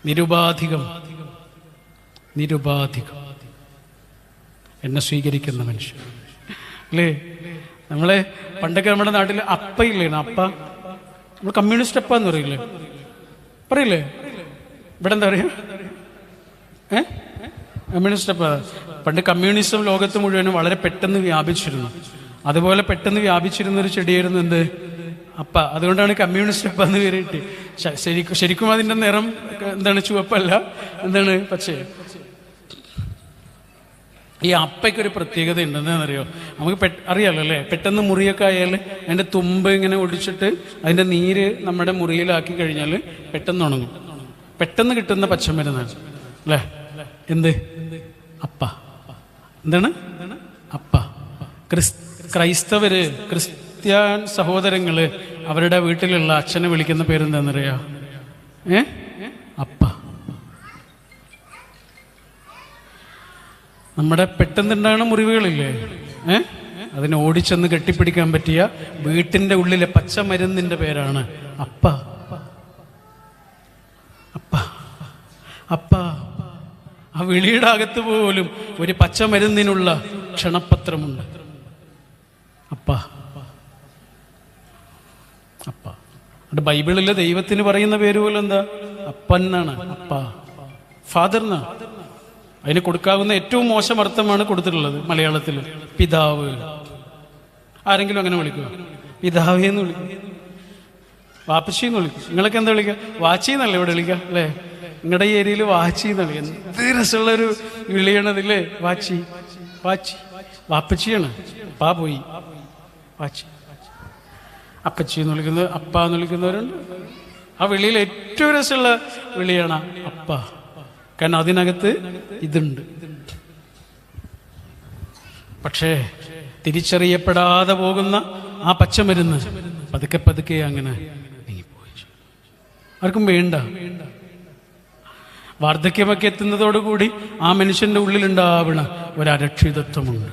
നിരുപാധികം എന്നെ സ്വീകരിക്കുന്ന മനുഷ്യൻ, അല്ലേ? നമ്മളെ പണ്ടൊക്കെ നമ്മുടെ നാട്ടിൽ അപ്പയില്ലേ, അപ്പ, നമ്മൾ കമ്മ്യൂണിസ്റ്റ് അപ്പ എന്ന് പറയില്ലേ? ഇവിടെ എന്താ പറയാ? കമ്മ്യൂണിസ്റ്റ് അപ്പ. പണ്ട് കമ്മ്യൂണിസം ലോകത്ത് മുഴുവനും വളരെ പെട്ടെന്ന് വ്യാപിച്ചിരുന്നു. അതുപോലെ പെട്ടെന്ന് വ്യാപിച്ചിരുന്ന ഒരു ചെടിയായിരുന്നു എന്ത്? അപ്പ. അതുകൊണ്ടാണ് കമ്മ്യൂണിസ്റ്റ് അപ്പ എന്ന് പേരിട്ട്. ശരിക്കും അതിൻ്റെ നിറം എന്താണ്? ചുവപ്പല്ല, എന്താണ്? പച്ച. ഈ അപ്പയ്ക്കൊരു പ്രത്യേകത ഉണ്ടെന്നറിയോ? നമുക്ക് അറിയാമല്ലോ അല്ലേ? പെട്ടെന്ന് മുറിയൊക്കെ ആയാൽ അതിൻ്റെ തുമ്പ് ഇങ്ങനെ ഒടിച്ചിട്ട് അതിൻ്റെ നീര് നമ്മുടെ മുറിയിലാക്കി കഴിഞ്ഞാൽ പെട്ടെന്ന് ഉണങ്ങും. പെട്ടെന്ന് കിട്ടുന്ന പച്ചമരുന്നാണ്, അല്ലേ? എന്ത്? അപ്പ. എന്താണ് അപ്പ? ക്രൈസ്തവര്, ക്രിസ്ത്യൻ സഹോദരങ്ങള് അവരുടെ വീട്ടിലുള്ള അച്ഛനെ വിളിക്കുന്ന പേരെന്താണെന്നറിയാ? അപ്പ. നമ്മുടെ പെട്ടെന്നുണ്ടാകുന്ന മുറിവുകളില്ലേ, അതിനെ ഓടിച്ചെന്ന് കെട്ടിപ്പിടിക്കാൻ പറ്റിയ വീട്ടിൻ്റെ ഉള്ളിലെ പച്ചമരുന്നിൻ്റെ പേരാണ് അപ്പ. അപ്പ അപ്പ. ആ വിളിയുടെ അകത്ത് പോലും ഒരു പച്ചമരുന്നിനുള്ള ക്ഷണപത്രമുണ്ട്. അപ്പ അപ്പ. അവിടെ ബൈബിളിലെ ദൈവത്തിന് പറയുന്ന പേര് പോലും എന്താ? അപ്പൻ എന്നാണ്. അപ്പ, ഫാദർ എന്നാണ്. അതിന് കൊടുക്കാവുന്ന ഏറ്റവും മോശം അർത്ഥമാണ് കൊടുത്തിട്ടുള്ളത് മലയാളത്തിൽ. പിതാവ്. ആരെങ്കിലും അങ്ങനെ വിളിക്കുക? പിതാവേ എന്ന് വിളിക്കും, വാപ്പച്ചി എന്ന് വിളിക്കും. നിങ്ങളൊക്കെ എന്താ വിളിക്കുക? വാച്ചി എന്നല്ലേ ഇവിടെ വിളിക്കുക, അല്ലേ? നിങ്ങളുടെ ഈ ഏരിയയിൽ വാച്ചി എന്ന് വിളിക്കുക. എന്ത് രസമുള്ളൊരു വിളിയാണതില്ലേ? വാച്ചി, വാച്ചി. വാപ്പച്ചിയാണ്. അപ്പാ പോയി, വാച്ചി. അപ്പച്ചി എന്ന് വിളിക്കുന്നത്, അപ്പ എന്ന് വിളിക്കുന്നവരുണ്ട്. ആ വിളിയിൽ ഏറ്റവും രസമുള്ള വിളിയാണ് അപ്പ. കാരണം അതിനകത്ത് ഇതുണ്ട്. പക്ഷേ തിരിച്ചറിയപ്പെടാതെ പോകുന്ന ആ പച്ചമരുന്ന് പതുക്കെ പതുക്കെ അങ്ങനെ നീങ്ങിപ്പോയി. ആർക്കും വേണ്ട. വാർദ്ധക്യമൊക്കെ എത്തുന്നതോടുകൂടി ആ മനുഷ്യന്റെ ഉള്ളിലുണ്ടാവണ ഒരരക്ഷിതത്വമുണ്ട്.